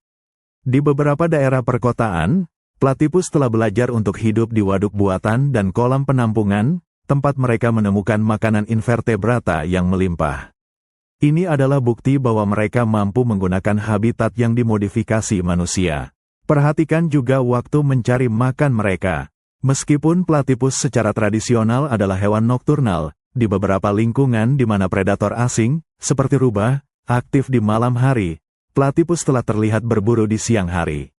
Di beberapa daerah perkotaan, platipus telah belajar untuk hidup di waduk buatan dan kolam penampungan, tempat mereka menemukan makanan invertebrata yang melimpah. Ini adalah bukti bahwa mereka mampu menggunakan habitat yang dimodifikasi manusia. Perhatikan juga waktu mencari makan mereka. Meskipun platipus secara tradisional adalah hewan nokturnal, di beberapa lingkungan di mana predator asing, seperti rubah, aktif di malam hari, platipus telah terlihat berburu di siang hari.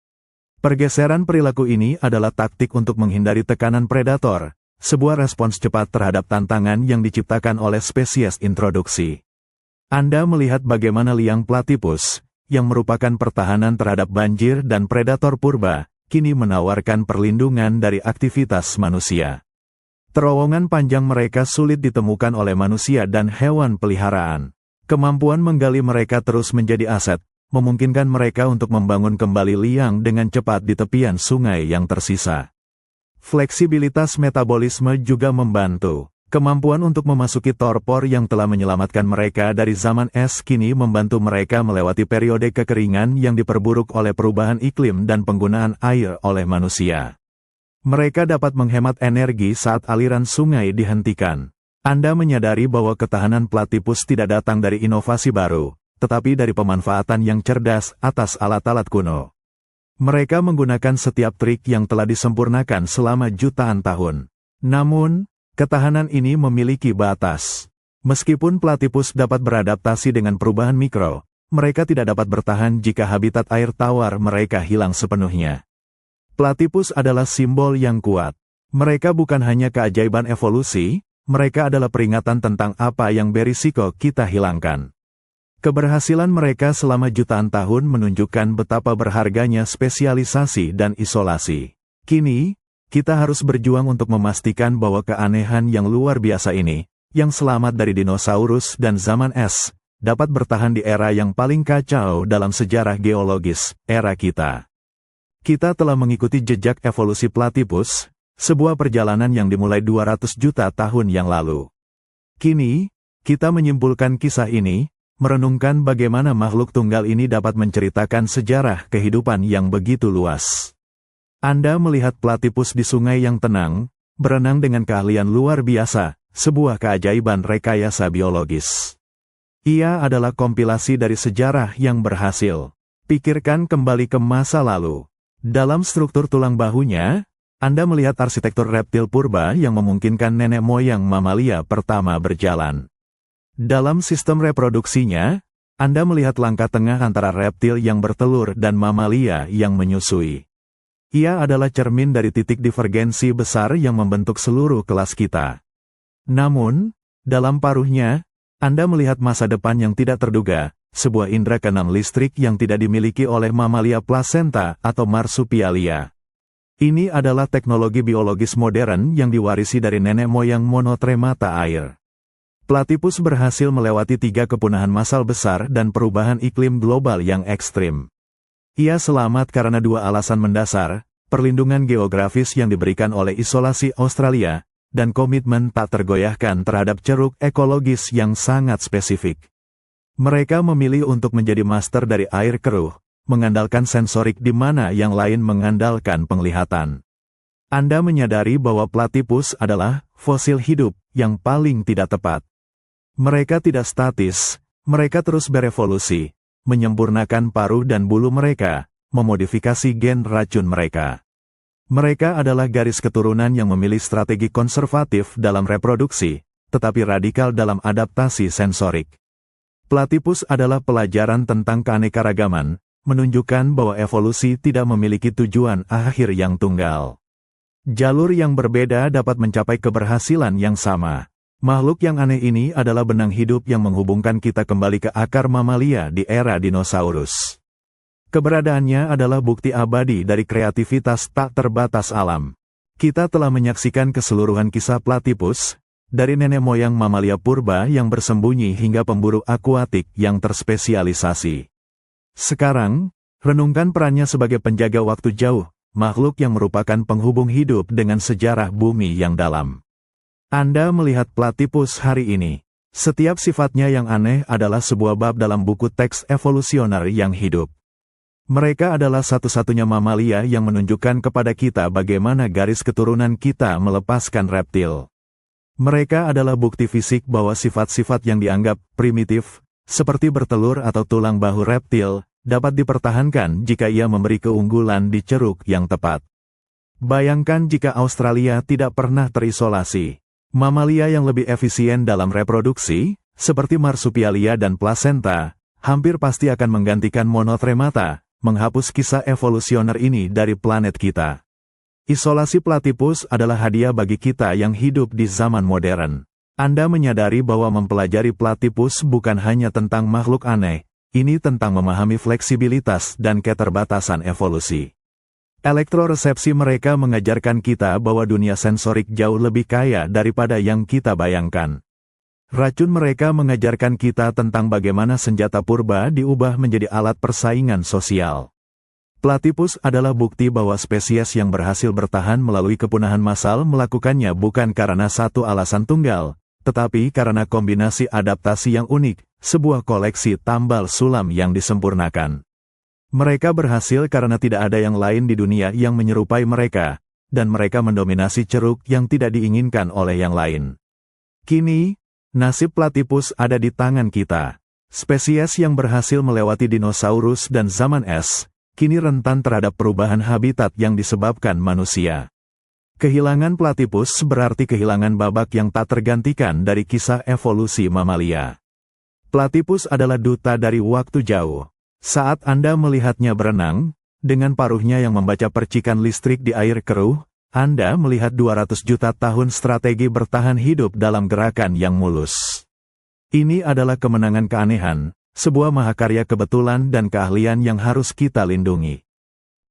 Pergeseran perilaku ini adalah taktik untuk menghindari tekanan predator, sebuah respons cepat terhadap tantangan yang diciptakan oleh spesies introduksi. Anda melihat bagaimana liang platipus, yang merupakan pertahanan terhadap banjir dan predator purba, kini menawarkan perlindungan dari aktivitas manusia. Terowongan panjang mereka sulit ditemukan oleh manusia dan hewan peliharaan. Kemampuan menggali mereka terus menjadi aset, memungkinkan mereka untuk membangun kembali liang dengan cepat di tepian sungai yang tersisa. Fleksibilitas metabolisme juga membantu. Kemampuan untuk memasuki torpor yang telah menyelamatkan mereka dari zaman es kini membantu mereka melewati periode kekeringan yang diperburuk oleh perubahan iklim dan penggunaan air oleh manusia. Mereka dapat menghemat energi saat aliran sungai dihentikan. Anda menyadari bahwa ketahanan platipus tidak datang dari inovasi baru, tetapi dari pemanfaatan yang cerdas atas alat-alat kuno. Mereka menggunakan setiap trik yang telah disempurnakan selama jutaan tahun. Namun, ketahanan ini memiliki batas. Meskipun platipus dapat beradaptasi dengan perubahan mikro, mereka tidak dapat bertahan jika habitat air tawar mereka hilang sepenuhnya. Platipus adalah simbol yang kuat. Mereka bukan hanya keajaiban evolusi, mereka adalah peringatan tentang apa yang berisiko kita hilangkan. Keberhasilan mereka selama jutaan tahun menunjukkan betapa berharganya spesialisasi dan isolasi. Kini, kita harus berjuang untuk memastikan bahwa keanehan yang luar biasa ini, yang selamat dari dinosaurus dan zaman es, dapat bertahan di era yang paling kacau dalam sejarah geologis, era kita. Kita telah mengikuti jejak evolusi platipus, sebuah perjalanan yang dimulai 200 juta tahun yang lalu. Kini, kita menyimpulkan kisah ini, merenungkan bagaimana makhluk tunggal ini dapat menceritakan sejarah kehidupan yang begitu luas. Anda melihat platipus di sungai yang tenang, berenang dengan keahlian luar biasa, sebuah keajaiban rekayasa biologis. Ia adalah kompilasi dari sejarah yang berhasil. Pikirkan kembali ke masa lalu. Dalam struktur tulang bahunya, Anda melihat arsitektur reptil purba yang memungkinkan nenek moyang mamalia pertama berjalan. Dalam sistem reproduksinya, Anda melihat langkah tengah antara reptil yang bertelur dan mamalia yang menyusui. Ia adalah cermin dari titik divergensi besar yang membentuk seluruh kelas kita. Namun, dalam paruhnya, Anda melihat masa depan yang tidak terduga, sebuah indera keenam listrik yang tidak dimiliki oleh mamalia plasenta atau marsupialia. Ini adalah teknologi biologis modern yang diwarisi dari nenek moyang monotremata air. Platypus berhasil melewati 3 kepunahan massal besar dan perubahan iklim global yang ekstrim. Ia selamat karena 2 alasan mendasar, perlindungan geografis yang diberikan oleh isolasi Australia, dan komitmen tak tergoyahkan terhadap ceruk ekologis yang sangat spesifik. Mereka memilih untuk menjadi master dari air keruh, mengandalkan sensorik di mana yang lain mengandalkan penglihatan. Anda menyadari bahwa platypus adalah fosil hidup yang paling tidak tepat. Mereka tidak statis, mereka terus berevolusi, menyempurnakan paruh dan bulu mereka, memodifikasi gen racun mereka. Mereka adalah garis keturunan yang memilih strategi konservatif dalam reproduksi, tetapi radikal dalam adaptasi sensorik. Platypus adalah pelajaran tentang keanekaragaman, menunjukkan bahwa evolusi tidak memiliki tujuan akhir yang tunggal. Jalur yang berbeda dapat mencapai keberhasilan yang sama. Makhluk yang aneh ini adalah benang hidup yang menghubungkan kita kembali ke akar mamalia di era dinosaurus. Keberadaannya adalah bukti abadi dari kreativitas tak terbatas alam. Kita telah menyaksikan keseluruhan kisah platypus, dari nenek moyang mamalia purba yang bersembunyi hingga pemburu akuatik yang terspesialisasi. Sekarang, renungkan perannya sebagai penjaga waktu jauh, makhluk yang merupakan penghubung hidup dengan sejarah bumi yang dalam. Anda melihat platypus hari ini. Setiap sifatnya yang aneh adalah sebuah bab dalam buku teks evolusioner yang hidup. Mereka adalah satu-satunya mamalia yang menunjukkan kepada kita bagaimana garis keturunan kita melepaskan reptil. Mereka adalah bukti fisik bahwa sifat-sifat yang dianggap primitif, seperti bertelur atau tulang bahu reptil, dapat dipertahankan jika ia memberi keunggulan di ceruk yang tepat. Bayangkan jika Australia tidak pernah terisolasi. Mamalia yang lebih efisien dalam reproduksi, seperti marsupialia dan plasenta, hampir pasti akan menggantikan monotremata, menghapus kisah evolusioner ini dari planet kita. Isolasi platypus adalah hadiah bagi kita yang hidup di zaman modern. Anda menyadari bahwa mempelajari platypus bukan hanya tentang makhluk aneh, ini tentang memahami fleksibilitas dan keterbatasan evolusi. Elektroresepsi mereka mengajarkan kita bahwa dunia sensorik jauh lebih kaya daripada yang kita bayangkan. Racun mereka mengajarkan kita tentang bagaimana senjata purba diubah menjadi alat persaingan sosial. Platypus adalah bukti bahwa spesies yang berhasil bertahan melalui kepunahan massal melakukannya bukan karena satu alasan tunggal, tetapi karena kombinasi adaptasi yang unik, sebuah koleksi tambal sulam yang disempurnakan. Mereka berhasil karena tidak ada yang lain di dunia yang menyerupai mereka, dan mereka mendominasi ceruk yang tidak diinginkan oleh yang lain. Kini, nasib platypus ada di tangan kita. Spesies yang berhasil melewati dinosaurus dan zaman es, kini rentan terhadap perubahan habitat yang disebabkan manusia. Kehilangan platypus berarti kehilangan babak yang tak tergantikan dari kisah evolusi mamalia. Platypus adalah duta dari waktu jauh. Saat Anda melihatnya berenang, dengan paruhnya yang membaca percikan listrik di air keruh, Anda melihat 200 juta tahun strategi bertahan hidup dalam gerakan yang mulus. Ini adalah kemenangan keanehan, sebuah mahakarya kebetulan dan keahlian yang harus kita lindungi.